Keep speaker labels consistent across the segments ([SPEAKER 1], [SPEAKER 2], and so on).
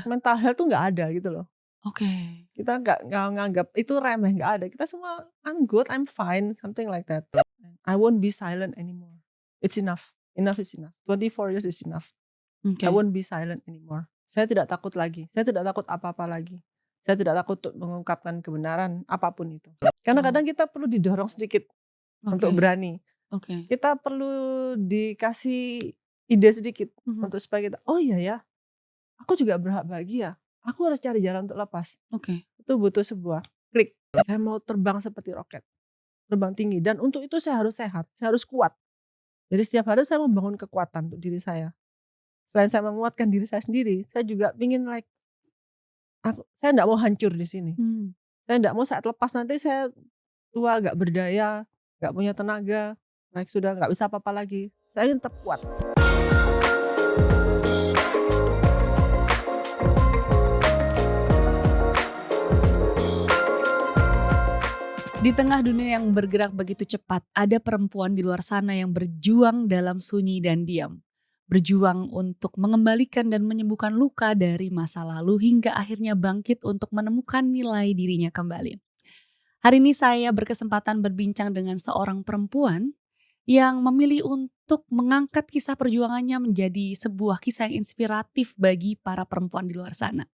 [SPEAKER 1] Aspek mental health tuh nggak ada gitu loh.
[SPEAKER 2] Oke.
[SPEAKER 1] Kita nggak nganggap itu remeh, nggak ada. Kita semua, "I'm good, I'm fine," something like that. I won't be silent anymore. It's enough. Enough is enough. 24 years is enough. I
[SPEAKER 2] Oke.
[SPEAKER 1] won't be silent anymore. Saya tidak takut lagi. Saya tidak takut apa-apa lagi. Saya tidak takut untuk mengungkapkan kebenaran apapun itu. Karena
[SPEAKER 2] Oh,
[SPEAKER 1] kadang kita perlu didorong sedikit untuk
[SPEAKER 2] oke
[SPEAKER 1] berani.
[SPEAKER 2] oke.
[SPEAKER 1] Kita perlu dikasih ide sedikit
[SPEAKER 2] Mhm,
[SPEAKER 1] untuk supaya kita, "Oh iya ya, aku juga berhak bahagia. Aku harus cari jalan untuk lepas."
[SPEAKER 2] oke.
[SPEAKER 1] Itu butuh sebuah klik. Saya mau terbang seperti roket, terbang tinggi, dan untuk itu saya harus sehat, saya harus kuat. Jadi setiap hari saya membangun kekuatan untuk diri saya. Selain saya menguatkan diri saya sendiri, saya juga ingin saya nggak mau hancur di sini.
[SPEAKER 2] Mmm.
[SPEAKER 1] Saya nggak mau saat lepas nanti saya tua, nggak berdaya, nggak punya tenaga, sudah nggak bisa apa-apa lagi. Saya ingin tetap kuat.
[SPEAKER 2] Di tengah dunia yang bergerak begitu cepat, ada perempuan di luar sana yang berjuang dalam sunyi dan diam. Berjuang untuk mengembalikan dan menyembuhkan luka dari masa lalu hingga akhirnya bangkit untuk menemukan nilai dirinya kembali. Hari ini saya berkesempatan berbincang dengan seorang perempuan yang memilih untuk mengangkat kisah perjuangannya menjadi sebuah kisah yang inspiratif bagi para perempuan di luar sana.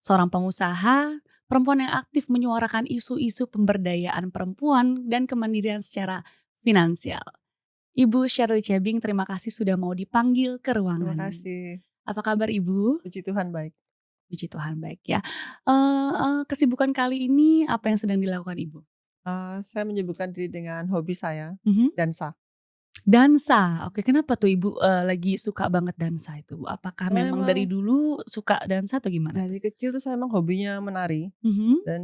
[SPEAKER 2] Seorang pengusaha, perempuan yang aktif menyuarakan isu-isu pemberdayaan perempuan dan kemandirian secara finansial. Ibu Shirley Chebing, terima kasih sudah mau dipanggil ke
[SPEAKER 1] Terima
[SPEAKER 2] ruangan.
[SPEAKER 1] kasih.
[SPEAKER 2] Apa kabar Ibu?
[SPEAKER 1] Puji Tuhan baik.
[SPEAKER 2] Puji Tuhan baik ya. Kesibukan kali ini apa yang sedang dilakukan Ibu?
[SPEAKER 1] Saya menyibukkan diri dengan hobi saya,
[SPEAKER 2] Mhm.
[SPEAKER 1] dansa.
[SPEAKER 2] Dansa, oke, kenapa tuh Ibu, lagi suka banget dansa itu? Apakah
[SPEAKER 1] Karena
[SPEAKER 2] memang dari
[SPEAKER 1] emang
[SPEAKER 2] dulu suka dansa atau gimana tuh?
[SPEAKER 1] dari kecil tuh saya emang hobinya menari,
[SPEAKER 2] Mhm.
[SPEAKER 1] dan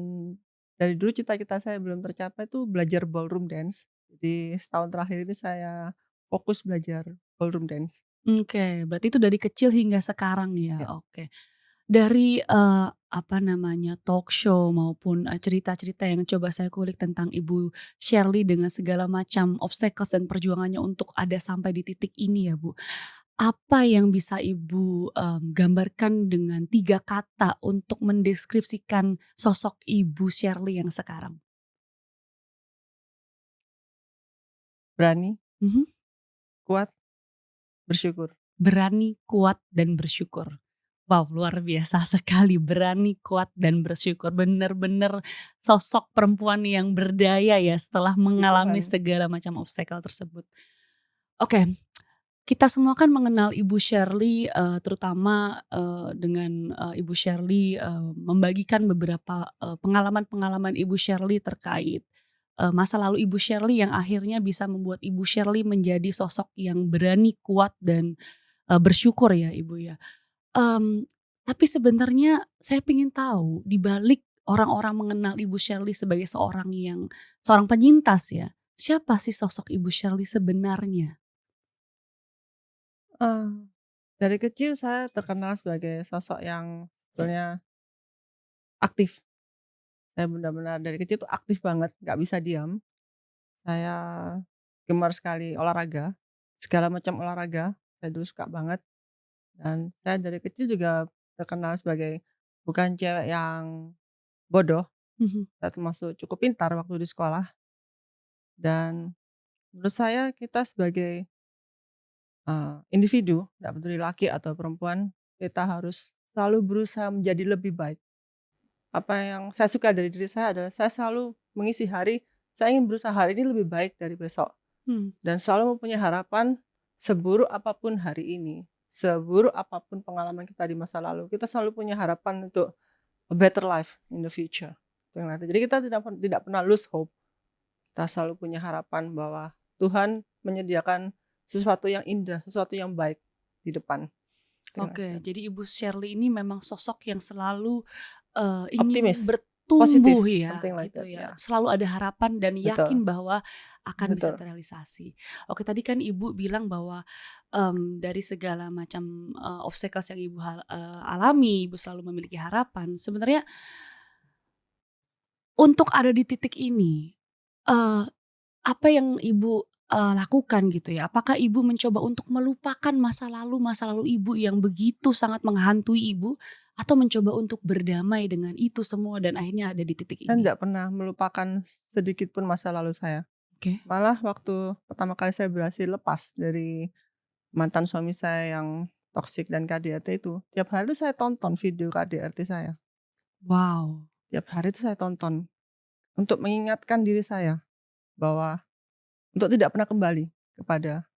[SPEAKER 1] dari dulu cita-cita saya belum tercapai tuh belajar ballroom dance. Jadi setahun terakhir ini saya fokus belajar ballroom dance.
[SPEAKER 2] Oke, berarti itu dari kecil hingga sekarang ya,
[SPEAKER 1] Ya.
[SPEAKER 2] oke. Dari, apa namanya, talk show maupun, cerita-cerita yang coba saya kulik tentang Ibu Shirley dengan segala macam obstacles dan perjuangannya untuk ada sampai di titik ini ya, Bu. Apa yang bisa Ibu, gambarkan dengan 3 kata untuk mendeskripsikan sosok Ibu Shirley yang sekarang?
[SPEAKER 1] Berani,
[SPEAKER 2] Mhm.
[SPEAKER 1] kuat, bersyukur.
[SPEAKER 2] Berani, kuat, dan bersyukur. Wow, luar biasa sekali, berani, kuat, dan bersyukur. Benar-benar sosok perempuan yang berdaya ya setelah
[SPEAKER 1] Puji
[SPEAKER 2] mengalami
[SPEAKER 1] Tuhan.
[SPEAKER 2] segala macam obstacle tersebut. Oke, kita semua kan mengenal Ibu Shirley, terutama, dengan, Ibu Shirley, membagikan beberapa, pengalaman-pengalaman Ibu Shirley terkait, masa lalu Ibu Shirley yang akhirnya bisa membuat Ibu Shirley menjadi sosok yang berani, kuat, dan, bersyukur ya Ibu ya. Mmm, tapi sebenarnya saya pengen tahu di balik orang-orang mengenal Ibu Shirley sebagai seorang penyintas ya, siapa sih sosok Ibu Shirley sebenarnya?
[SPEAKER 1] Eee, dari kecil saya terkenal sebagai sosok yang sebetulnya aktif. Saya benar-benar dari kecil tuh aktif banget, nggak bisa diam. Saya gemar sekali olahraga, segala macam olahraga, saya dulu suka banget. Dan saya dari kecil juga terkenal sebagai bukan cewek yang bodoh,
[SPEAKER 2] Mhm.
[SPEAKER 1] saya termasuk cukup pintar waktu di sekolah. Dan menurut saya kita sebagai, individu, nggak peduli laki atau perempuan, kita harus selalu berusaha menjadi lebih baik. Apa yang saya suka dari diri saya adalah saya selalu mengisi hari, saya ingin berusaha hari ini lebih baik dari besok.
[SPEAKER 2] Mmm,
[SPEAKER 1] Dan selalu mempunyai harapan, seburuk apapun hari ini, seburuk apapun pengalaman kita di masa lalu, kita selalu punya harapan untuk a better life in the future. Jadi kita tidak pernah lose hope. Kita selalu punya harapan bahwa Tuhan menyediakan sesuatu yang indah, sesuatu yang baik di depan. Something like
[SPEAKER 2] oke,
[SPEAKER 1] that.
[SPEAKER 2] jadi Ibu Shirley ini memang sosok yang selalu, ingin
[SPEAKER 1] Optimis,
[SPEAKER 2] bertumbuh
[SPEAKER 1] positif,
[SPEAKER 2] ya
[SPEAKER 1] something like
[SPEAKER 2] gitu
[SPEAKER 1] that,
[SPEAKER 2] ya,
[SPEAKER 1] ya.
[SPEAKER 2] selalu ada harapan dan yakin
[SPEAKER 1] Betul,
[SPEAKER 2] bahwa akan bisa
[SPEAKER 1] betul.
[SPEAKER 2] terrealisasi. Oke, tadi kan Ibu bilang bahwa, dari segala macam, obstacles yang Ibu alami, Ibu selalu memiliki harapan. Sebenarnya untuk ada di titik ini, eee, apa yang Ibu lakukan gitu ya? Apakah Ibu mencoba untuk melupakan masa lalu Ibu yang begitu sangat menghantui Ibu, atau mencoba untuk berdamai dengan itu semua dan akhirnya ada di titik
[SPEAKER 1] Saya
[SPEAKER 2] ini?
[SPEAKER 1] nggak pernah melupakan sedikit pun masa lalu saya.
[SPEAKER 2] Oke.
[SPEAKER 1] Malah waktu pertama kali saya berhasil lepas dari mantan suami saya yang toksik dan KDRT itu, tiap hari tuh saya tonton video KDRT saya.
[SPEAKER 2] Wow,
[SPEAKER 1] Tiap hari itu saya tonton, untuk mengingatkan diri saya bahwa untuk tidak pernah kembali kepada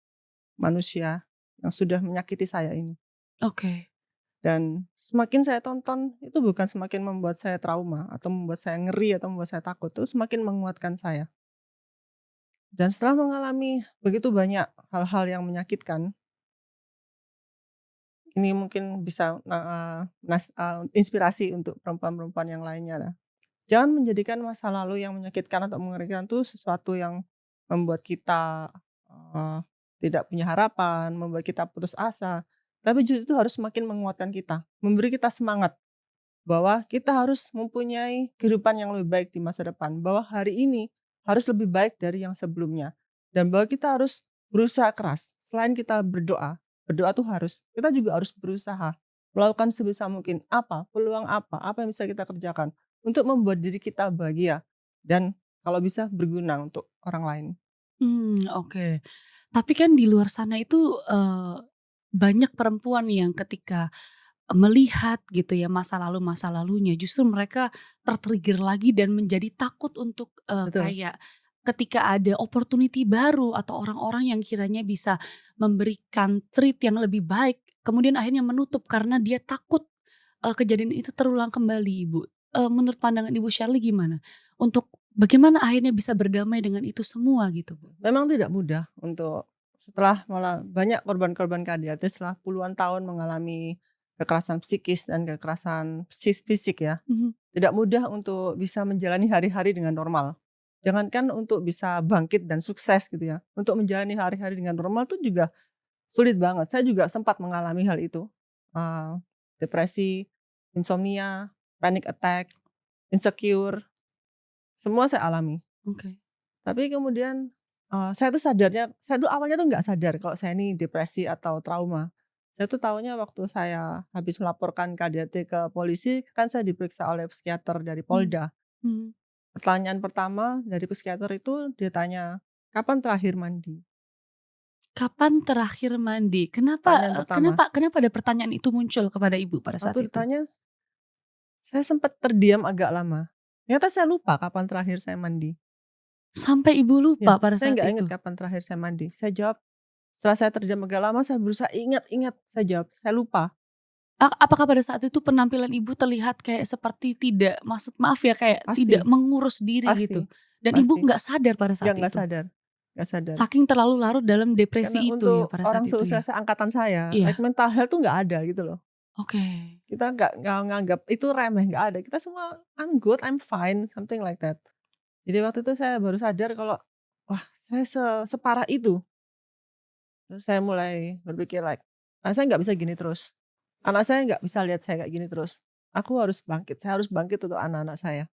[SPEAKER 1] manusia yang sudah menyakiti saya ini.
[SPEAKER 2] oke.
[SPEAKER 1] Dan semakin saya tonton, itu bukan semakin membuat saya trauma atau membuat saya ngeri atau membuat saya takut, itu semakin menguatkan saya. Dan setelah mengalami begitu banyak hal-hal yang menyakitkan, ini mungkin bisa, inspirasi untuk perempuan-perempuan yang lainnya lah. Jangan menjadikan masa lalu yang menyakitkan atau mengerikan itu sesuatu yang membuat kita, eee, tidak punya harapan, membuat kita putus asa, tapi justru itu harus semakin menguatkan kita, memberi kita semangat bahwa kita harus mempunyai kehidupan yang lebih baik di masa depan, bahwa hari ini harus lebih baik dari yang sebelumnya, dan bahwa kita harus berusaha keras. Selain kita berdoa, berdoa tuh harus, kita juga harus berusaha melakukan sebisa mungkin peluang apa yang bisa kita kerjakan untuk membuat diri kita bahagia dan kalau bisa berguna untuk orang lain.
[SPEAKER 2] Oke. Tapi kan di luar sana itu, banyak perempuan yang ketika melihat gitu ya masa lalunya justru mereka ter-trigger lagi dan menjadi takut untuk,
[SPEAKER 1] Betul,
[SPEAKER 2] kayak ketika ada opportunity baru atau orang-orang yang kiranya bisa memberikan treat yang lebih baik, kemudian akhirnya menutup karena dia takut, kejadian itu terulang kembali, Ibu. Menurut pandangan Ibu Shirley gimana? Untuk bagaimana akhirnya bisa berdamai dengan itu semua gitu, Bu?
[SPEAKER 1] memang tidak mudah untuk setelah malah banyak korban-korban KDRT setelah puluhan tahun mengalami kekerasan psikis dan kekerasan fisik ya,
[SPEAKER 2] Mhm.
[SPEAKER 1] tidak mudah untuk bisa menjalani hari-hari dengan normal. Jangankan untuk bisa bangkit dan sukses gitu ya, untuk menjalani hari-hari dengan normal tuh juga sulit banget. Saya juga sempat mengalami hal itu, eee, depresi, insomnia, panic attack, insecure, semua saya alami.
[SPEAKER 2] Oke.
[SPEAKER 1] Tapi kemudian, saya tuh awalnya tuh nggak sadar kalau saya ini depresi atau trauma. Saya tuh taunya waktu saya habis melaporkan KDRT ke polisi, kan saya diperiksa oleh psikiater dari
[SPEAKER 2] Mmm.
[SPEAKER 1] Polda.
[SPEAKER 2] Mhm.
[SPEAKER 1] Pertanyaan pertama dari psikiater itu dia tanya, "Kapan terakhir mandi?"
[SPEAKER 2] Kapan terakhir mandi? Kenapa,
[SPEAKER 1] Pertanyaan pertama.
[SPEAKER 2] kenapa ada pertanyaan itu muncul kepada Ibu pada saat
[SPEAKER 1] Waktu
[SPEAKER 2] itu?
[SPEAKER 1] ditanya, saya sempat terdiam agak lama. Ternyata saya lupa kapan terakhir saya mandi.
[SPEAKER 2] Sampai Ibu lupa
[SPEAKER 1] Ya,
[SPEAKER 2] pada
[SPEAKER 1] saya
[SPEAKER 2] saat
[SPEAKER 1] nggak
[SPEAKER 2] itu?
[SPEAKER 1] ingat kapan terakhir saya mandi. Saya jawab, setelah saya terdiam agak lama, saya berusaha ingat-ingat, saya jawab, "Saya lupa."
[SPEAKER 2] Apakah pada saat itu penampilan Ibu terlihat kayak seperti tidak maaf ya, kayak tidak
[SPEAKER 1] Pasti
[SPEAKER 2] mengurus diri
[SPEAKER 1] pasti
[SPEAKER 2] gitu? Dan Ibu
[SPEAKER 1] pasti.
[SPEAKER 2] nggak sadar pada
[SPEAKER 1] Ya
[SPEAKER 2] saat
[SPEAKER 1] nggak
[SPEAKER 2] itu?
[SPEAKER 1] sadar nggak sadar.
[SPEAKER 2] Saking terlalu larut dalam
[SPEAKER 1] Karena
[SPEAKER 2] depresi itu ya
[SPEAKER 1] untuk
[SPEAKER 2] pada saat
[SPEAKER 1] orang
[SPEAKER 2] itu
[SPEAKER 1] seusia
[SPEAKER 2] ya?
[SPEAKER 1] seangkatan saya, like
[SPEAKER 2] Iya,
[SPEAKER 1] mental health tuh nggak ada gitu loh.
[SPEAKER 2] oke.
[SPEAKER 1] Kita nggak nganggap itu remeh, nggak ada. Kita semua, "I'm good, I'm fine," something like that. Jadi waktu itu saya baru sadar kalau, wah saya separah itu. Terus saya mulai berpikir like, saya nggak bisa gini terus. Anak saya nggak bisa lihat saya kayak gini terus. Aku harus bangkit, saya harus bangkit untuk anak-anak saya."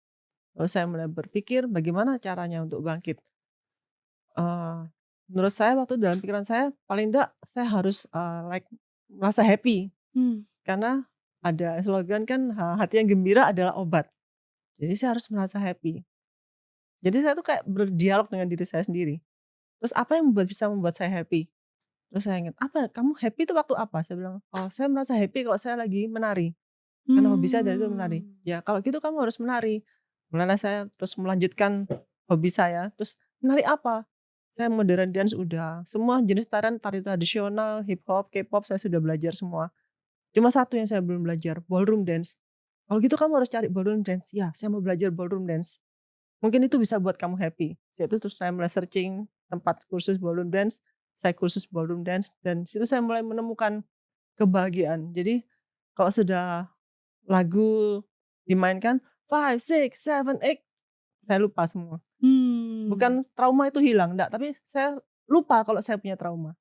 [SPEAKER 1] Lalu saya mulai berpikir bagaimana caranya untuk bangkit. Eee, Menurut saya waktu dalam pikiran saya, paling enggak saya harus, like merasa happy.
[SPEAKER 2] Mmm,
[SPEAKER 1] Karena ada slogan kan, hati yang gembira adalah obat. Jadi saya harus merasa happy. Jadi saya tuh kayak berdialog dengan diri saya sendiri. Terus apa yang bisa membuat saya happy? Terus saya ingat, "Apa kamu happy itu waktu apa?" Saya bilang, "Oh saya merasa happy kalau saya lagi menari." Karena hobi saya dari dulu menari.
[SPEAKER 2] mmm,
[SPEAKER 1] "Ya kalau gitu kamu harus menari." Mulailah saya terus melanjutkan hobi saya, terus menari apa? Saya modern dance udah, semua jenis tarian, tari tradisional, hip hop, K-pop saya sudah belajar semua. Cuma satu yang saya belum belajar, ballroom dance. "Kalau gitu kamu harus cari ballroom dance." "Ya, saya mau belajar ballroom dance. Mungkin itu bisa buat kamu happy." Situ terus saya mulai searching tempat kursus ballroom dance, saya kursus ballroom dance dan situ saya mulai menemukan kebahagiaan. Jadi kalau sudah lagu dimainkan, five, six, seven, eight, saya lupa semua.
[SPEAKER 2] mmm.
[SPEAKER 1] Bukan trauma itu hilang, enggak, tapi saya lupa kalau saya punya trauma,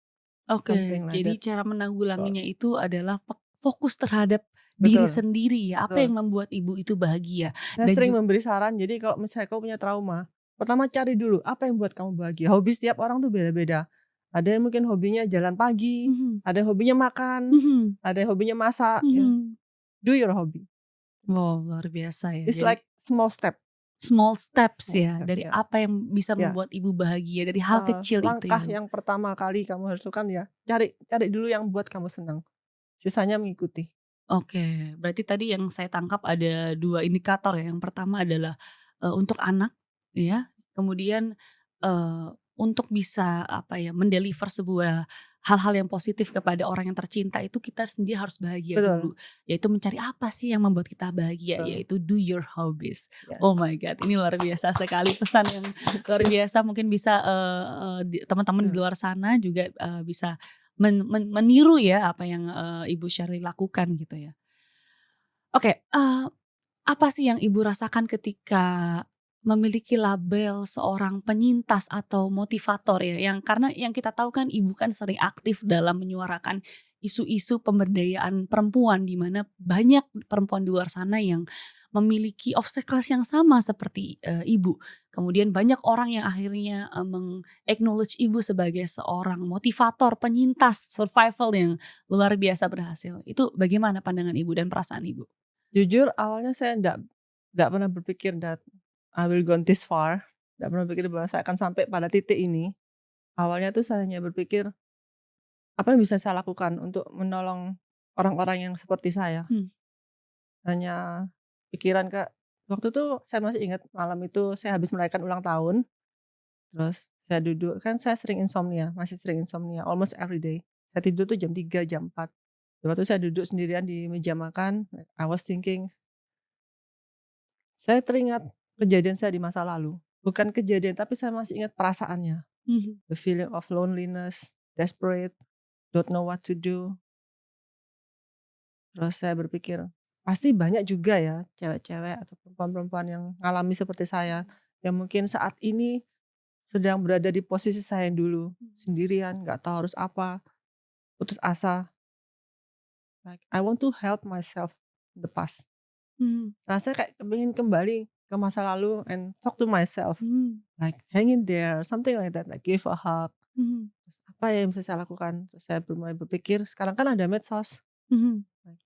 [SPEAKER 2] Oke,
[SPEAKER 1] something like
[SPEAKER 2] jadi
[SPEAKER 1] that.
[SPEAKER 2] cara
[SPEAKER 1] Betul
[SPEAKER 2] menanggulanginya itu adalah fokus terhadap diri
[SPEAKER 1] betul
[SPEAKER 2] sendiri ya, apa
[SPEAKER 1] betul.
[SPEAKER 2] yang membuat Ibu itu bahagia
[SPEAKER 1] Saya
[SPEAKER 2] dan
[SPEAKER 1] sering memberi saran, jadi kalau misalnya kamu punya trauma, Pertama cari dulu apa yang buat kamu bahagia. Hobi setiap orang tuh beda-beda. Ada yang mungkin hobinya jalan pagi,
[SPEAKER 2] Mhm.
[SPEAKER 1] ada yang hobinya makan,
[SPEAKER 2] Mhm.
[SPEAKER 1] ada yang hobinya masak ya.
[SPEAKER 2] Mhm.
[SPEAKER 1] Do your hobby.
[SPEAKER 2] Wow, luar biasa ya.
[SPEAKER 1] It's
[SPEAKER 2] Jadi
[SPEAKER 1] like small step,
[SPEAKER 2] small steps
[SPEAKER 1] small
[SPEAKER 2] ya,
[SPEAKER 1] step
[SPEAKER 2] dari
[SPEAKER 1] ya.
[SPEAKER 2] apa yang bisa
[SPEAKER 1] Ya,
[SPEAKER 2] membuat Ibu bahagia, dari hal kecil itu
[SPEAKER 1] langkah
[SPEAKER 2] ya.
[SPEAKER 1] yang pertama kali kamu harus lakukan ya, cari cari dulu yang buat kamu senang. Sisanya mengikuti.
[SPEAKER 2] Oke, berarti tadi yang saya tangkap ada 2 indikator ya. Yang pertama adalah, untuk anak ya, kemudian, untuk bisa apa ya, mendeliver sebuah hal-hal yang positif kepada orang yang tercinta itu kita sendiri harus bahagia
[SPEAKER 1] Betul,
[SPEAKER 2] dulu. Yaitu mencari apa sih yang membuat kita bahagia,
[SPEAKER 1] betul.
[SPEAKER 2] yaitu do your hobbies. Oh
[SPEAKER 1] Yes.
[SPEAKER 2] my god, ini luar biasa sekali pesan yang luar biasa mungkin bisa, teman-teman di
[SPEAKER 1] Betul.
[SPEAKER 2] luar sana juga, bisa meniru ya apa yang, Ibu Sherly lakukan gitu ya. Oke, apa sih yang Ibu rasakan ketika memiliki label seorang penyintas atau motivator ya, yang karena yang kita tahu kan Ibu kan sering aktif dalam menyuarakan isu-isu pemberdayaan perempuan, di mana banyak perempuan di luar sana yang memiliki obstacles yang sama seperti, Ibu. Kemudian banyak orang yang akhirnya, meng-acknowledge Ibu sebagai seorang motivator, penyintas, survival yang luar biasa berhasil. Itu bagaimana pandangan Ibu dan perasaan Ibu?
[SPEAKER 1] Jujur awalnya saya nggak pernah berpikir that I will gone this far, nggak pernah berpikir bahwa saya akan sampai pada titik ini. Awalnya tuh saya hanya berpikir, apa yang bisa saya lakukan untuk menolong orang-orang yang seperti saya.
[SPEAKER 2] Hmm.
[SPEAKER 1] Hanya pikiran, Kak. Waktu itu saya masih ingat malam itu saya habis merayakan ulang tahun, terus saya duduk kan saya sering insomnia, masih sering insomnia almost every day. Saya tidur tuh jam 3 jam 4. Waktu itu saya duduk sendirian di meja makan, I was thinking, saya teringat kejadian saya di masa lalu. Bukan kejadian, tapi saya masih ingat perasaannya.
[SPEAKER 2] Mhm.
[SPEAKER 1] The feeling of loneliness, desperate, don't know what to do. Terus saya berpikir, pasti banyak juga ya cewek-cewek atau perempuan-perempuan yang ngalami seperti saya. Yang mungkin saat ini sedang berada di posisi saya yang dulu. Sendirian, nggak tahu harus apa, putus asa. Like, I want to help myself in the past.
[SPEAKER 2] Mhm.
[SPEAKER 1] Rasanya kayak kepingin kembali ke masa lalu and talk to myself.
[SPEAKER 2] Mhm.
[SPEAKER 1] Like hang in there, something like that, like give a hug.
[SPEAKER 2] Mhm.
[SPEAKER 1] Terus apa ya yang bisa saya lakukan? Terus saya mulai berpikir, sekarang kan ada medsos.
[SPEAKER 2] Mhm.
[SPEAKER 1] Like,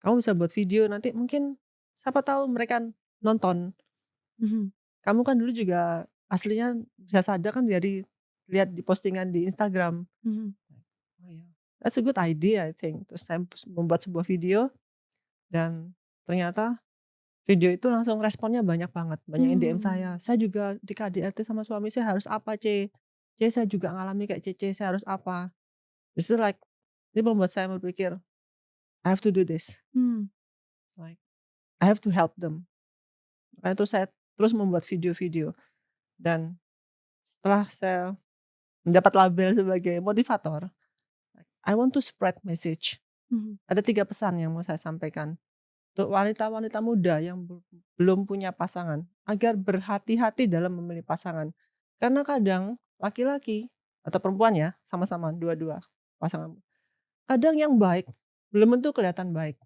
[SPEAKER 1] kamu bisa buat video nanti mungkin siapa tahu mereka nonton.
[SPEAKER 2] Mhm.
[SPEAKER 1] Kamu kan dulu juga aslinya bisa saja kan dari lihat di postingan di Instagram.
[SPEAKER 2] Mhm.
[SPEAKER 1] Oh ya, that's a good idea I think. Terus saya membuat sebuah video dan ternyata video itu langsung responnya banyak banget, banyak yang DM
[SPEAKER 2] Mmm.
[SPEAKER 1] saya. Saya juga di KDRT sama suami saya harus apa C? C saya juga ngalami kayak Cece, saya harus apa? Justru like, ini membuat saya berpikir, I have to do this,
[SPEAKER 2] Mmm.
[SPEAKER 1] like I have to help them. Makanya terus saya terus membuat video-video dan setelah saya mendapat label sebagai motivator, like, I want to spread message.
[SPEAKER 2] Mhm.
[SPEAKER 1] Ada 3 pesan yang mau saya sampaikan untuk wanita-wanita muda yang belum punya pasangan, agar berhati-hati dalam memilih pasangan. Karena kadang laki-laki atau perempuan ya, sama-sama dua-dua pasangan. Kadang yang baik belum tentu kelihatan baik.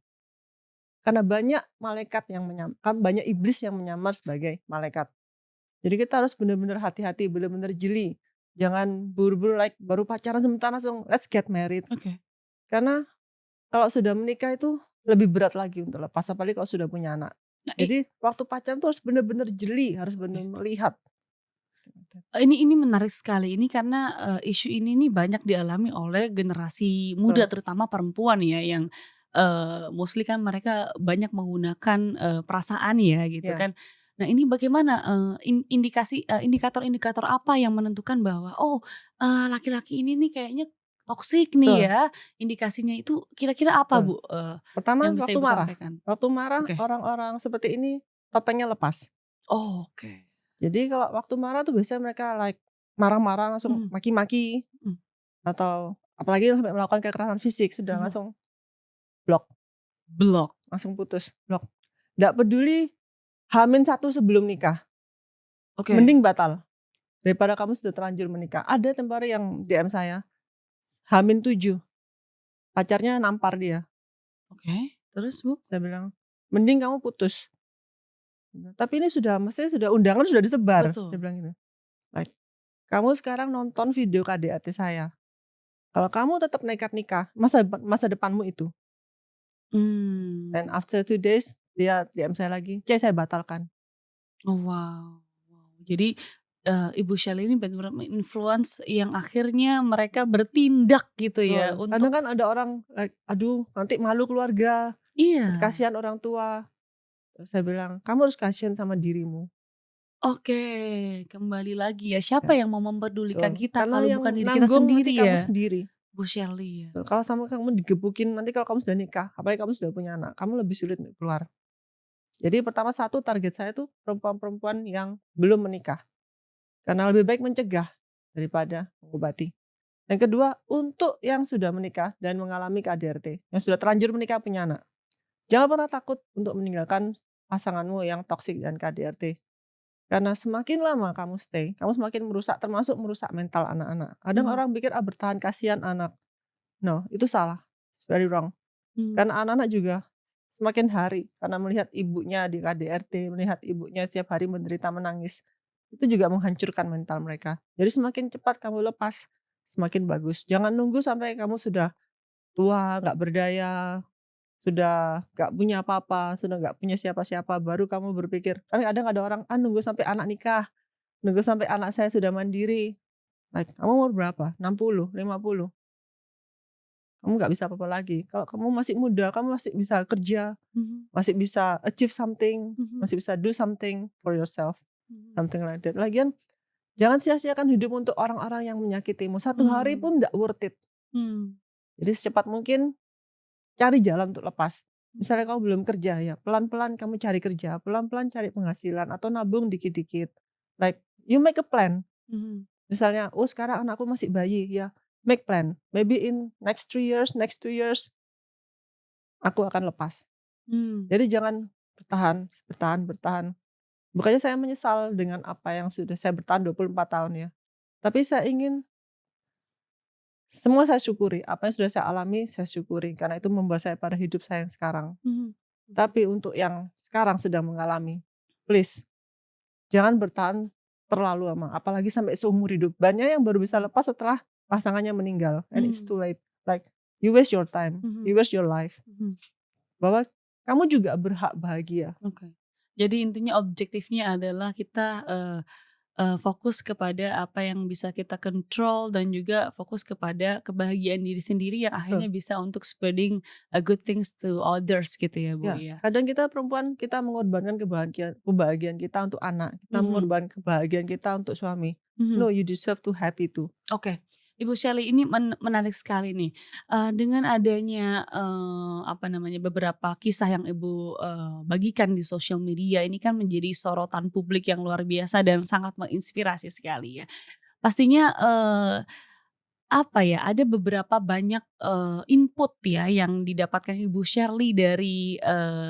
[SPEAKER 1] Karena banyak malaikat yang banyak iblis yang menyamar sebagai malaikat. Jadi kita harus benar-benar hati-hati, benar-benar jeli. Jangan buru-buru like baru pacaran sebentar langsung let's get married.
[SPEAKER 2] Oke.
[SPEAKER 1] Karena kalau sudah menikah itu lebih berat lagi untuk lepas, apalagi kalau sudah punya anak.
[SPEAKER 2] Nah,
[SPEAKER 1] Jadi waktu pacaran tuh harus benar-benar jeli, harus benar
[SPEAKER 2] oke.
[SPEAKER 1] melihat.
[SPEAKER 2] Ini menarik sekali, ini karena, isu ini nih banyak dialami oleh generasi muda
[SPEAKER 1] Betul,
[SPEAKER 2] terutama perempuan ya yang, mostly kan mereka banyak menggunakan, perasaan ya gitu
[SPEAKER 1] ya
[SPEAKER 2] kan. Nah ini bagaimana, indikator-indikator apa yang menentukan bahwa, oh, laki-laki ini nih kayaknya toksik nih
[SPEAKER 1] betul.
[SPEAKER 2] ya, indikasinya itu kira-kira apa
[SPEAKER 1] Betul.
[SPEAKER 2] Bu,
[SPEAKER 1] Pertama
[SPEAKER 2] yang bisa
[SPEAKER 1] waktu
[SPEAKER 2] Ibu
[SPEAKER 1] marah.
[SPEAKER 2] sampaikan?
[SPEAKER 1] Waktu marah
[SPEAKER 2] Oke.
[SPEAKER 1] orang-orang seperti ini topengnya lepas.
[SPEAKER 2] Oh, oke.
[SPEAKER 1] Jadi kalau waktu marah tuh biasanya mereka like marah-marah langsung
[SPEAKER 2] Mhm.
[SPEAKER 1] maki-maki
[SPEAKER 2] Mhm.
[SPEAKER 1] atau apalagi sampai melakukan kekerasan fisik sudah
[SPEAKER 2] Mhm.
[SPEAKER 1] langsung blok,
[SPEAKER 2] Blok.
[SPEAKER 1] langsung putus, blok. Nggak peduli H-1 sebelum nikah,
[SPEAKER 2] Oke.
[SPEAKER 1] mending batal daripada kamu sudah terlanjur menikah. Ada tempo hari yang DM saya, H-7 pacarnya nampar dia.
[SPEAKER 2] Oke. Terus Bu?
[SPEAKER 1] Saya bilang, "Mending kamu putus." Tapi ini maksudnya sudah undangan sudah disebar, dia
[SPEAKER 2] Betul.
[SPEAKER 1] bilang gitu. Like, "Kamu sekarang nonton video KDRT saya. Kalau kamu tetap nekat nikah, masa depanmu itu." And
[SPEAKER 2] Mmm.
[SPEAKER 1] after 2 days dia DM saya lagi, "C, saya batalkan."
[SPEAKER 2] Oh, wow, wow. Jadi, Ibu Shelly ini benar-benar me-influence yang akhirnya mereka bertindak gitu ya
[SPEAKER 1] Betul, kadang
[SPEAKER 2] untuk
[SPEAKER 1] kan ada orang like, "Aduh nanti malu keluarga, nanti
[SPEAKER 2] iya.
[SPEAKER 1] kasihan orang tua." Terus saya bilang, "Kamu harus kasihan sama dirimu."
[SPEAKER 2] Oke, kembali lagi ya, siapa
[SPEAKER 1] Ya,
[SPEAKER 2] yang mau mempedulikan
[SPEAKER 1] betul.
[SPEAKER 2] kita
[SPEAKER 1] Karena
[SPEAKER 2] kalau
[SPEAKER 1] yang
[SPEAKER 2] bukan diri kita
[SPEAKER 1] nanggung nanti
[SPEAKER 2] sendiri
[SPEAKER 1] kamu
[SPEAKER 2] ya,
[SPEAKER 1] sendiri.
[SPEAKER 2] Bu Shelly ya?
[SPEAKER 1] Betul, kalau sama kamu digebukin nanti kalau kamu sudah nikah, apalagi kamu sudah punya anak, kamu lebih sulit untuk keluar. Jadi pertama satu target saya tuh perempuan-perempuan yang belum menikah, karena lebih baik mencegah daripada mengobati. Yang kedua, untuk yang sudah menikah dan mengalami KDRT, yang sudah terlanjur menikah punya anak. Jangan pernah takut untuk meninggalkan pasanganmu yang toksik dan KDRT. Karena semakin lama kamu stay, kamu semakin merusak, termasuk merusak mental anak-anak. Kadang
[SPEAKER 2] Mhm,
[SPEAKER 1] orang pikir, bertahan kasihan anak. No, itu salah. It's very wrong.
[SPEAKER 2] mmm,
[SPEAKER 1] Karena anak-anak juga semakin hari karena melihat ibunya di KDRT, melihat ibunya setiap hari menderita menangis, itu juga menghancurkan mental mereka. Jadi semakin cepat kamu lepas, semakin bagus. Jangan nunggu sampai kamu sudah tua, nggak berdaya, sudah nggak punya apa-apa, sudah nggak punya siapa-siapa, baru kamu berpikir. Kan kadang ada orang, nunggu sampai anak nikah, nunggu sampai anak saya sudah mandiri. Like, kamu umur berapa? 60, 50. Kamu nggak bisa apa-apa lagi. Kalau kamu masih muda, kamu masih bisa kerja,
[SPEAKER 2] mhm,
[SPEAKER 1] masih bisa achieve something,
[SPEAKER 2] mhm,
[SPEAKER 1] masih bisa do something for yourself,
[SPEAKER 2] mhm,
[SPEAKER 1] something like that. Lagian jangan sia-siakan hidup untuk orang-orang yang menyakitimu. Satu hari
[SPEAKER 2] mmm,
[SPEAKER 1] pun nggak worth it.
[SPEAKER 2] mmm,
[SPEAKER 1] Jadi secepat mungkin cari jalan untuk lepas. Misalnya
[SPEAKER 2] mhm,
[SPEAKER 1] kamu belum kerja ya, pelan-pelan kamu cari kerja, pelan-pelan cari penghasilan atau nabung dikit-dikit. Like, you make a plan.
[SPEAKER 2] mhm,
[SPEAKER 1] Misalnya, sekarang anakku masih bayi, ya make plan. Maybe in next 3 years, next 2 years, aku akan lepas.
[SPEAKER 2] mmm,
[SPEAKER 1] Jadi jangan bertahan, bertahan, bertahan. Bukannya saya menyesal dengan apa yang sudah saya bertahan 24 tahun ya. Tapi saya ingin semua saya syukuri, apa yang sudah saya alami saya syukuri karena itu membawa saya pada hidup saya yang sekarang.
[SPEAKER 2] mhm, mhm,
[SPEAKER 1] Tapi untuk yang sekarang sedang mengalami, please jangan bertahan terlalu lama, apalagi sampai seumur hidup. Banyak yang baru bisa lepas setelah pasangannya meninggal and it's
[SPEAKER 2] mmm,
[SPEAKER 1] too late. Like, you waste your time, you
[SPEAKER 2] mhm,
[SPEAKER 1] waste your life.
[SPEAKER 2] mhm.
[SPEAKER 1] Bahwa kamu juga berhak bahagia.
[SPEAKER 2] Oke. Jadi intinya objektifnya adalah kita, fokus kepada apa yang bisa kita kontrol dan juga fokus kepada kebahagiaan diri sendiri yang akhirnya
[SPEAKER 1] Betul.
[SPEAKER 2] bisa untuk spreading, good things to others gitu ya, Bu,
[SPEAKER 1] Ya,
[SPEAKER 2] ya?
[SPEAKER 1] kadang kita perempuan kita mengorbankan kebahagiaan kebahagiaan kita untuk anak, kita
[SPEAKER 2] Mhm,
[SPEAKER 1] mengorbankan kebahagiaan kita untuk suami.
[SPEAKER 2] mhm.
[SPEAKER 1] No, you deserve to happy too.
[SPEAKER 2] Oke. Ibu Shelly ini menarik sekali nih, dengan adanya, apa namanya, beberapa kisah yang Ibu, bagikan di sosial media ini kan menjadi sorotan publik yang luar biasa dan sangat menginspirasi sekali ya. Pastinya, apa ya, ada beberapa banyak, input ya yang didapatkan Ibu Sherly dari,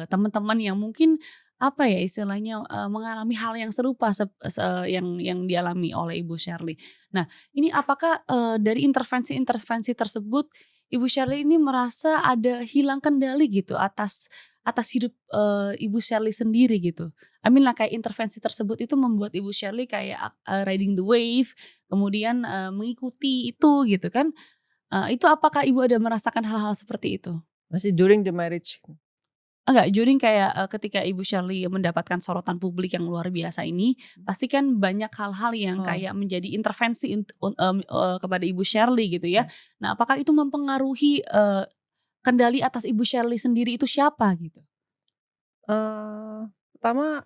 [SPEAKER 2] teman-teman yang mungkin, apa ya istilahnya, mengalami hal yang serupa yang dialami oleh Ibu Sherly. Nah, ini apakah, dari intervensi-intervensi tersebut, Ibu Sherly ini merasa ada hilang kendali gitu atas atas hidup, Ibu Sherly sendiri gitu? I mean lah kayak intervensi tersebut itu membuat Ibu Sherly kayak, riding the wave, kemudian, mengikuti itu gitu kan, itu apakah Ibu ada merasakan hal-hal seperti itu?
[SPEAKER 1] Masih during the marriage.
[SPEAKER 2] Enggak, during kayak, ketika Ibu Shirley mendapatkan sorotan publik yang luar biasa ini, pasti kan banyak hal-hal yang
[SPEAKER 1] Oh,
[SPEAKER 2] kayak menjadi intervensi kepada Ibu Shirley gitu ya.
[SPEAKER 1] ya.
[SPEAKER 2] Nah, apakah itu mempengaruhi, kendali atas Ibu Shirley sendiri itu siapa gitu?
[SPEAKER 1] Eee, pertama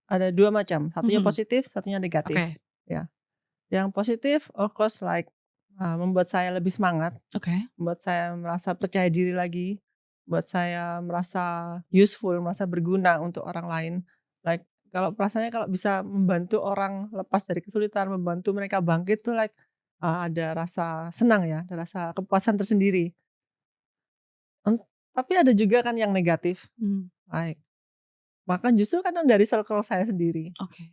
[SPEAKER 1] ada 2 macam, satunya
[SPEAKER 2] Mhm,
[SPEAKER 1] positif, satunya negatif,
[SPEAKER 2] oke,
[SPEAKER 1] ya. Yang positif of course like, membuat saya lebih semangat,
[SPEAKER 2] oke,
[SPEAKER 1] membuat saya merasa percaya diri lagi, buat saya merasa useful, merasa berguna untuk orang lain. Like, kalau perasaannya kalau bisa membantu orang lepas dari kesulitan, membantu mereka bangkit tuh like, ada rasa senang ya, ada rasa kepuasan tersendiri. Ent tapi ada juga kan yang negatif,
[SPEAKER 2] mhm,
[SPEAKER 1] like bahkan justru kadang dari circle saya sendiri.
[SPEAKER 2] oke.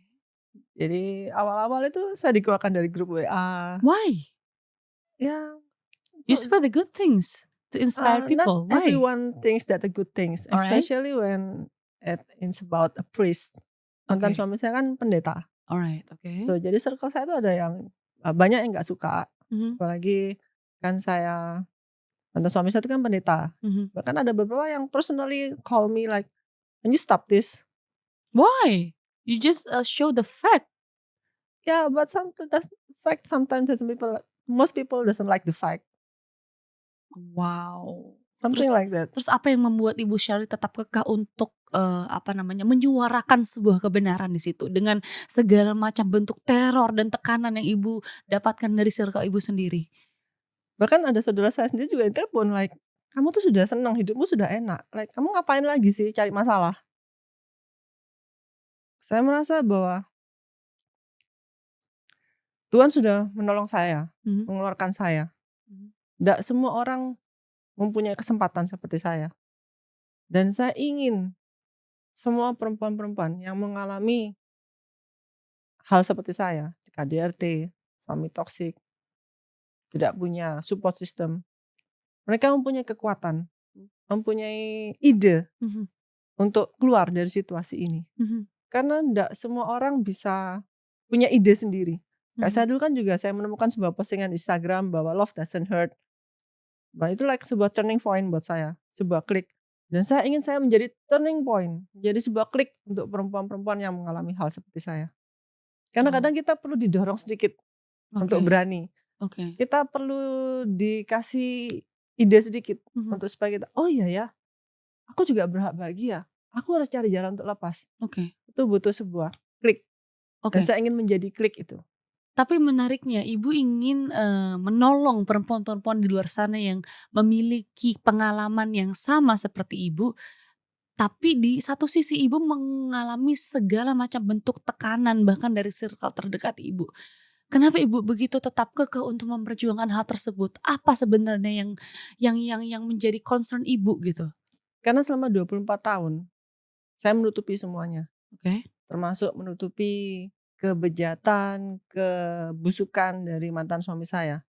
[SPEAKER 1] Jadi awal-awal itu saya dikeluarkan dari grup WA,
[SPEAKER 2] Why?
[SPEAKER 1] ya
[SPEAKER 2] You
[SPEAKER 1] itu,
[SPEAKER 2] spread the good things to inspire
[SPEAKER 1] not
[SPEAKER 2] people, why?
[SPEAKER 1] everyone thinks that the good things,
[SPEAKER 2] Alright,
[SPEAKER 1] especially when it's about a priest. Mantan
[SPEAKER 2] Oke.
[SPEAKER 1] suami saya kan pendeta.
[SPEAKER 2] Alright, oke.
[SPEAKER 1] So, jadi circle saya itu ada yang, banyak yang nggak suka.
[SPEAKER 2] Mhm.
[SPEAKER 1] Apalagi kan mantan suami saya itu kan pendeta.
[SPEAKER 2] Mhm.
[SPEAKER 1] Bahkan ada beberapa yang personally call me like, "Can you stop this?"
[SPEAKER 2] Why? You just, show the fact.
[SPEAKER 1] Yeah, but that's fact sometimes most people doesn't like the fact.
[SPEAKER 2] Wow.
[SPEAKER 1] Something
[SPEAKER 2] Terus
[SPEAKER 1] like that.
[SPEAKER 2] terus apa yang membuat Ibu Shirley tetap kekeh untuk, menyuarakan sebuah kebenaran di situ dengan segala macam bentuk teror dan tekanan yang Ibu dapatkan dari circle Ibu sendiri?
[SPEAKER 1] Bahkan ada saudara saya sendiri juga yang telepon like, "Kamu tuh sudah senang, hidupmu sudah enak, like kamu ngapain lagi sih cari masalah?" Saya merasa bahwa Tuhan sudah menolong saya,
[SPEAKER 2] Mhm.
[SPEAKER 1] mengeluarkan saya.
[SPEAKER 2] Mhm.
[SPEAKER 1] Nggak semua orang mempunyai kesempatan seperti saya. Dan saya ingin semua perempuan-perempuan yang mengalami hal seperti saya, KDRT, suami toksik, tidak punya support system, mereka mempunyai kekuatan, mempunyai ide
[SPEAKER 2] Mhm.
[SPEAKER 1] untuk keluar dari situasi ini.
[SPEAKER 2] Mhm.
[SPEAKER 1] Karena nggak semua orang bisa punya ide sendiri. Kayak
[SPEAKER 2] Mhm.
[SPEAKER 1] saya dulu kan juga saya menemukan sebuah postingan Instagram bahwa love doesn't hurt. Nah itu like sebuah turning point buat saya, sebuah klik. Dan saya ingin saya menjadi turning point, menjadi sebuah klik untuk perempuan-perempuan yang mengalami hal seperti saya. Karena
[SPEAKER 2] Oh,
[SPEAKER 1] kadang kita perlu didorong sedikit untuk
[SPEAKER 2] oke.
[SPEAKER 1] berani.
[SPEAKER 2] Oke.
[SPEAKER 1] Kita perlu dikasih ide sedikit
[SPEAKER 2] Mhm.
[SPEAKER 1] untuk supaya kita, "Oh iya ya, aku juga berhak bahagia. Aku harus cari jalan untuk lepas."
[SPEAKER 2] Oke.
[SPEAKER 1] Itu butuh sebuah klik dan
[SPEAKER 2] Oke.
[SPEAKER 1] saya ingin menjadi klik itu.
[SPEAKER 2] Tapi menariknya Ibu ingin, menolong perempuan-perempuan di luar sana yang memiliki pengalaman yang sama seperti Ibu, tapi di satu sisi Ibu mengalami segala macam bentuk tekanan bahkan dari circle terdekat Ibu. Kenapa Ibu begitu tetap kekeh untuk memperjuangkan hal tersebut? Apa sebenarnya yang menjadi concern Ibu gitu?
[SPEAKER 1] Karena selama 24 tahun saya menutupi semuanya,
[SPEAKER 2] Oke.
[SPEAKER 1] termasuk menutupi kebejatan, kebusukan dari mantan suami saya.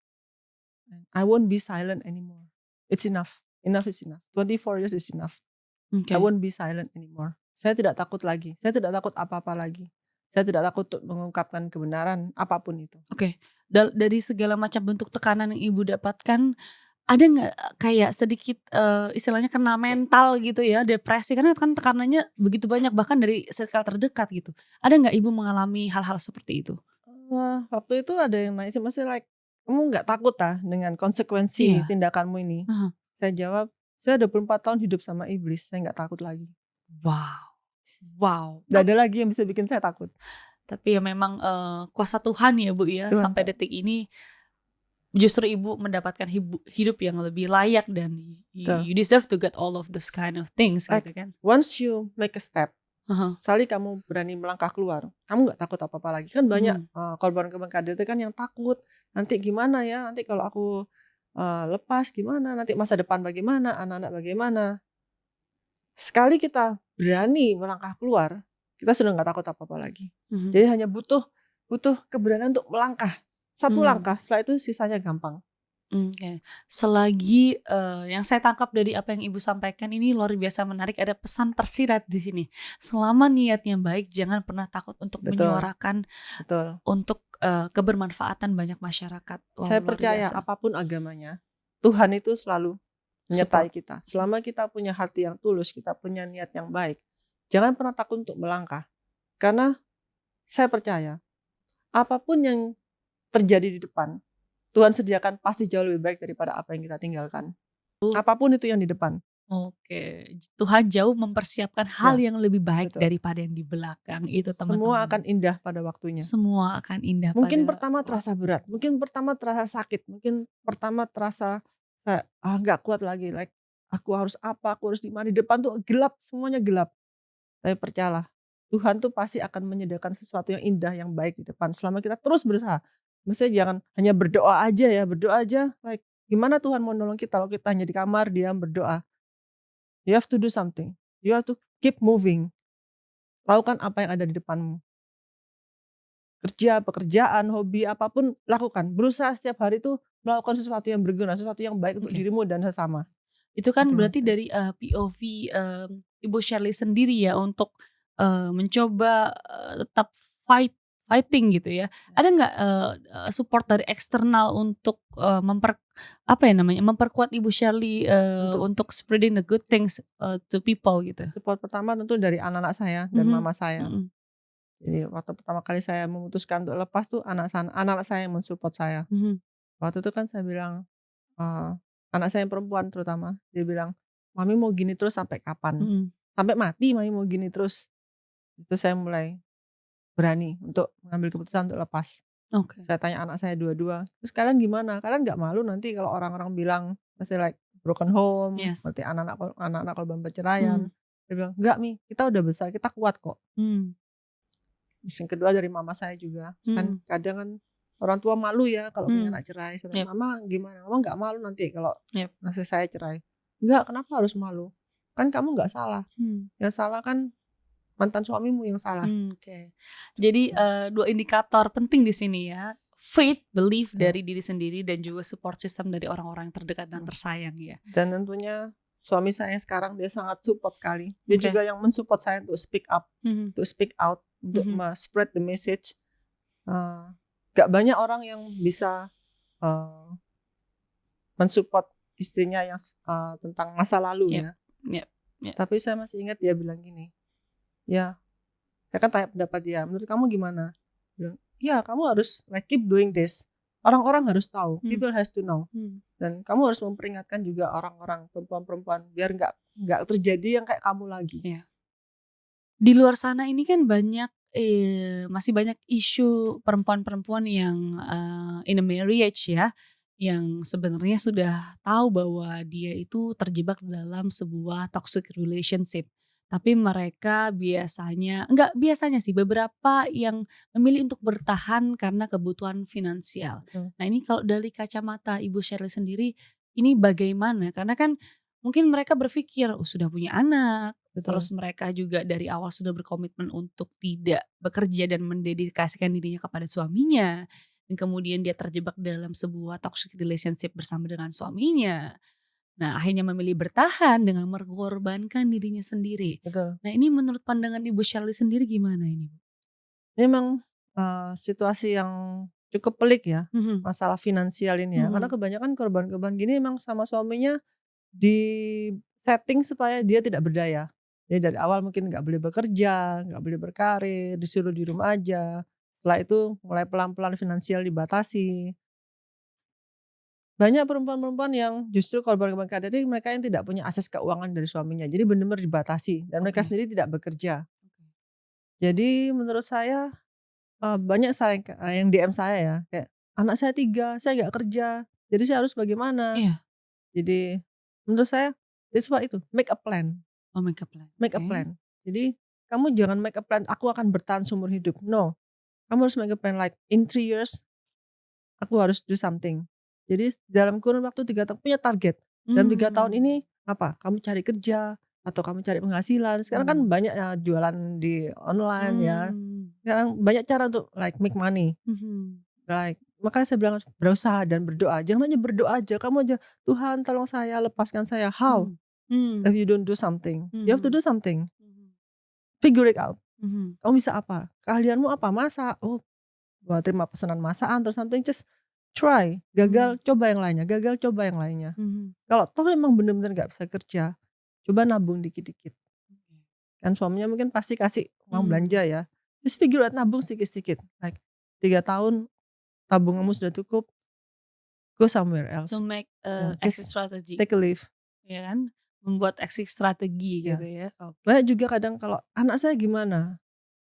[SPEAKER 1] I won't be silent anymore. It's enough. Enough is enough. 24 years is enough. I
[SPEAKER 2] Oke.
[SPEAKER 1] won't be silent anymore. Saya tidak takut lagi. Saya tidak takut apa-apa lagi. Saya tidak takut untuk mengungkapkan kebenaran apapun itu.
[SPEAKER 2] Oke. Dari segala macam bentuk tekanan yang Ibu dapatkan, ada nggak kayak sedikit, istilahnya kena mental gitu ya, depresi, karena kan tekanannya begitu banyak bahkan dari circle terdekat gitu. Ada nggak Ibu mengalami hal-hal seperti itu?
[SPEAKER 1] Waktu itu ada yang nanya sih, maksudnya like, "Kamu nggak takut dengan konsekuensi
[SPEAKER 2] Iya.
[SPEAKER 1] tindakanmu ini?"
[SPEAKER 2] Heeh.
[SPEAKER 1] Saya jawab, "Saya 24 tahun hidup sama iblis, saya nggak takut lagi.
[SPEAKER 2] Wow. Wow.
[SPEAKER 1] Nggak ada lagi yang bisa bikin saya takut."
[SPEAKER 2] Tapi ya memang, kuasa Tuhan ya Bu ya,
[SPEAKER 1] Tuhan
[SPEAKER 2] sampai
[SPEAKER 1] tahu.
[SPEAKER 2] detik ini justru Ibu mendapatkan hidup yang lebih layak dan
[SPEAKER 1] Betul.
[SPEAKER 2] you deserve to get all of those kind of things gitu
[SPEAKER 1] Like,
[SPEAKER 2] kan.
[SPEAKER 1] once you make a step,
[SPEAKER 2] Heeh.
[SPEAKER 1] sekali kamu berani melangkah keluar, kamu nggak takut apa-apa lagi. Kan banyak,
[SPEAKER 2] Mhm.
[SPEAKER 1] korban-korban KDRT kan yang takut, "Nanti gimana ya? Nanti kalau aku, lepas gimana? Nanti masa depan bagaimana? Anak-anak bagaimana?" Sekali kita berani melangkah keluar, kita sudah nggak takut apa-apa lagi.
[SPEAKER 2] Mhm.
[SPEAKER 1] Jadi hanya butuh butuh keberanian untuk melangkah. Satu
[SPEAKER 2] Mmm.
[SPEAKER 1] langkah, setelah itu sisanya gampang.
[SPEAKER 2] Oke. Selagi, yang saya tangkap dari apa yang Ibu sampaikan ini luar biasa menarik, ada pesan tersirat di sini. Selama niatnya baik, jangan pernah takut untuk
[SPEAKER 1] Betul
[SPEAKER 2] menyuarakan
[SPEAKER 1] betul.
[SPEAKER 2] untuk, kebermanfaatan banyak masyarakat. Wow,
[SPEAKER 1] Saya
[SPEAKER 2] luar
[SPEAKER 1] percaya
[SPEAKER 2] biasa.
[SPEAKER 1] apapun agamanya, Tuhan itu selalu
[SPEAKER 2] Support.
[SPEAKER 1] menyertai kita. Selama kita punya hati yang tulus, kita punya niat yang baik, jangan pernah takut untuk melangkah. Karena saya percaya, apapun yang terjadi di depan, Tuhan sediakan pasti jauh lebih baik daripada apa yang kita tinggalkan. Apapun itu yang di depan.
[SPEAKER 2] Oke, Tuhan jauh mempersiapkan hal
[SPEAKER 1] Ya,
[SPEAKER 2] yang lebih baik
[SPEAKER 1] betul.
[SPEAKER 2] daripada yang di belakang, itu
[SPEAKER 1] Semua akan
[SPEAKER 2] teman-teman.
[SPEAKER 1] indah pada waktunya.
[SPEAKER 2] Semua akan indah
[SPEAKER 1] Mungkin
[SPEAKER 2] pada
[SPEAKER 1] pertama terasa
[SPEAKER 2] waktu.
[SPEAKER 1] berat, mungkin pertama terasa sakit, mungkin pertama terasa kayak, nggak kuat lagi, like, aku harus apa, aku harus di mana, di depan tuh gelap, semuanya gelap. Tapi percayalah, Tuhan tuh pasti akan menyediakan sesuatu yang indah, yang baik di depan selama kita terus berusaha. Maksudnya jangan hanya berdoa aja, like, gimana Tuhan mau nolong kita kalau kita hanya di kamar diam berdoa. You have to do something, you have to keep moving, lakukan apa yang ada di depanmu. Kerja, pekerjaan, hobi, apapun lakukan. Berusaha setiap hari itu melakukan sesuatu yang berguna, sesuatu yang baik untuk
[SPEAKER 2] Oke.
[SPEAKER 1] dirimu dan sesama,
[SPEAKER 2] Itu kan
[SPEAKER 1] something like
[SPEAKER 2] berarti
[SPEAKER 1] that.
[SPEAKER 2] dari, POV, Ibu Shirley sendiri ya untuk, mencoba, tetap fighting gitu ya. Ada nggak, support dari eksternal untuk, apa ya namanya, memperkuat Ibu Shirley,
[SPEAKER 1] Untuk
[SPEAKER 2] untuk spreading the good things, to people gitu?
[SPEAKER 1] support pertama tentu dari anak-anak saya dan
[SPEAKER 2] Mhm,
[SPEAKER 1] mama saya.
[SPEAKER 2] mhm,
[SPEAKER 1] Jadi waktu pertama kali saya memutuskan untuk lepas tuh anak-anak saya yang men-support saya.
[SPEAKER 2] mhm,
[SPEAKER 1] Waktu itu kan saya bilang, eee, anak saya yang perempuan terutama, dia bilang, "Mami mau gini terus sampai kapan?
[SPEAKER 2] mhm.
[SPEAKER 1] Sampai mati mami mau gini terus." Itu saya mulai berani untuk mengambil keputusan untuk lepas.
[SPEAKER 2] Oke.
[SPEAKER 1] Saya tanya anak saya dua-dua, "Terus kalian gimana? Kalian nggak malu nanti kalau orang-orang bilang masih like broken home,
[SPEAKER 2] Yes.
[SPEAKER 1] berarti anak-anak korban perceraian?"
[SPEAKER 2] Mmm,
[SPEAKER 1] Dia bilang, "Enggak Mi, kita udah besar, kita kuat kok."
[SPEAKER 2] mmm,
[SPEAKER 1] Terus yang kedua dari mama saya juga, kan
[SPEAKER 2] mmm,
[SPEAKER 1] kadang kan orang tua malu ya kalau punya
[SPEAKER 2] mmm,
[SPEAKER 1] anak cerai. Saya bilang,
[SPEAKER 2] yap,
[SPEAKER 1] "Mama gimana? Mama nggak malu nanti kalau
[SPEAKER 2] yap,
[SPEAKER 1] ngasih saya cerai?" "Enggak, kenapa harus malu? Kan kamu nggak salah,
[SPEAKER 2] mmm.
[SPEAKER 1] yang salah kan mantan suamimu yang salah."
[SPEAKER 2] Oke. Jadi,
[SPEAKER 1] Gitu,
[SPEAKER 2] 2 indikator penting di sini ya, faith, belief
[SPEAKER 1] betul,
[SPEAKER 2] dari diri sendiri dan juga support system dari orang-orang terdekat dan
[SPEAKER 1] mhm.
[SPEAKER 2] tersayang ya.
[SPEAKER 1] Dan tentunya suami saya yang sekarang dia sangat support sekali. Dia
[SPEAKER 2] Oke.
[SPEAKER 1] juga yang men-support saya
[SPEAKER 2] Mhm,
[SPEAKER 1] untuk speak out, untuk
[SPEAKER 2] mhm,
[SPEAKER 1] spread the message. Eee, nggak banyak orang yang bisa, eee, men-support istrinya yang tentang masa lalu
[SPEAKER 2] yap,
[SPEAKER 1] ya.
[SPEAKER 2] yap, yap,
[SPEAKER 1] Tapi saya masih ingat dia bilang gini, ya saya kan tanya pendapat dia, "Menurut kamu gimana?" Dia bilang, "Iya kamu harus like keep doing this. Orang-orang harus tahu,
[SPEAKER 2] mmm,
[SPEAKER 1] people has to know.
[SPEAKER 2] mmm,
[SPEAKER 1] Dan kamu harus memperingatkan juga orang-orang, perempuan-perempuan biar nggak terjadi yang kayak kamu lagi."
[SPEAKER 2] iya. Di luar sana ini kan banyak, masih banyak isu perempuan-perempuan yang, in a marriage ya, yang sebenarnya sudah tahu bahwa dia itu terjebak dalam sebuah toxic relationship. Tapi mereka biasanya enggak biasanya sih, beberapa yang memilih untuk bertahan karena kebutuhan finansial.
[SPEAKER 1] Betul,
[SPEAKER 2] Nah ini kalau dari kacamata Ibu Shirley sendiri, ini bagaimana? Karena kan mungkin mereka berpikir, "Oh sudah punya anak."
[SPEAKER 1] betul,
[SPEAKER 2] Terus mereka juga dari awal sudah berkomitmen untuk tidak bekerja dan mendedikasikan dirinya kepada suaminya. Dan kemudian dia terjebak dalam sebuah toxic relationship bersama dengan suaminya. Nah akhirnya memilih bertahan dengan mengorbankan dirinya sendiri.
[SPEAKER 1] betul.
[SPEAKER 2] Nah ini menurut pandangan Ibu Shirley sendiri gimana ini, Bu?
[SPEAKER 1] Ini memang, situasi yang cukup pelik ya,
[SPEAKER 2] Mhm,
[SPEAKER 1] masalah finansial ini ya, karena
[SPEAKER 2] mhm,
[SPEAKER 1] kebanyakan korban-korban gini emang sama suaminya di-setting supaya dia tidak berdaya. Jadi dari awal mungkin nggak boleh bekerja, nggak boleh berkarir, disuruh di rumah aja. Setelah itu mulai pelan-pelan finansial dibatasi. Banyak perempuan-perempuan yang justru korban-korban KDRT mereka yang tidak punya akses keuangan dari suaminya. Jadi benar-benar dibatasi dan mereka
[SPEAKER 2] oke.
[SPEAKER 1] sendiri tidak bekerja.
[SPEAKER 2] Oke.
[SPEAKER 1] Jadi menurut saya, banyak yang DM saya ya kayak, "Anak saya 3 saya nggak kerja, jadi saya harus bagaimana?"
[SPEAKER 2] Iya.
[SPEAKER 1] Jadi menurut saya, that's why itu, make a plan.
[SPEAKER 2] Oh makeup plan,
[SPEAKER 1] Make a
[SPEAKER 2] oke.
[SPEAKER 1] plan. Jadi, kamu jangan make a plan, "Aku akan bertahan seumur hidup." No, kamu harus make a plan like, "In 3 years, aku harus do something." Jadi dalam kurun waktu 3 tahun punya target. Dalam 3 tahun
[SPEAKER 2] Mmm,
[SPEAKER 1] ini apa, kamu cari kerja, atau kamu cari penghasilan. Sekarang kan
[SPEAKER 2] mmm,
[SPEAKER 1] banyak ya jualan di online ya.
[SPEAKER 2] mmm,
[SPEAKER 1] Sekarang banyak cara untuk like make money,
[SPEAKER 2] mhm,
[SPEAKER 1] like makanya saya bilang berusaha dan berdoa. Jangan hanya berdoa aja, kamu aja, "Tuhan tolong saya, lepaskan saya." How?
[SPEAKER 2] mmm, mmm,
[SPEAKER 1] If you don't do something, you have to
[SPEAKER 2] mhm,
[SPEAKER 1] do something.
[SPEAKER 2] mhm,
[SPEAKER 1] Figure it out.
[SPEAKER 2] mhm,
[SPEAKER 1] Kamu bisa apa? Keahlianmu apa? Masak. Oh, terima pesanan masakan atau something, just try.
[SPEAKER 2] mmm,
[SPEAKER 1] Gagal, coba yang lainnya, gagal, coba yang lainnya.
[SPEAKER 2] mhm.
[SPEAKER 1] Kalau toh memang benar-benar nggak bisa kerja, coba nabung dikit-dikit.
[SPEAKER 2] Oke.
[SPEAKER 1] Kan suaminya mungkin pasti kasih uang
[SPEAKER 2] Mmm,
[SPEAKER 1] belanja ya. Just figure out nabung sedikit-sedikit. Like 3 tahun tabunganmu sudah cukup, go somewhere
[SPEAKER 2] so
[SPEAKER 1] else.
[SPEAKER 2] make,
[SPEAKER 1] Ya,
[SPEAKER 2] exit
[SPEAKER 1] just
[SPEAKER 2] strategy,
[SPEAKER 1] take a leave.
[SPEAKER 2] ya kan? Membuat exit strategi gitu
[SPEAKER 1] Ya.
[SPEAKER 2] ya, oke.
[SPEAKER 1] Banyak juga kadang kalau, "Anak saya gimana?"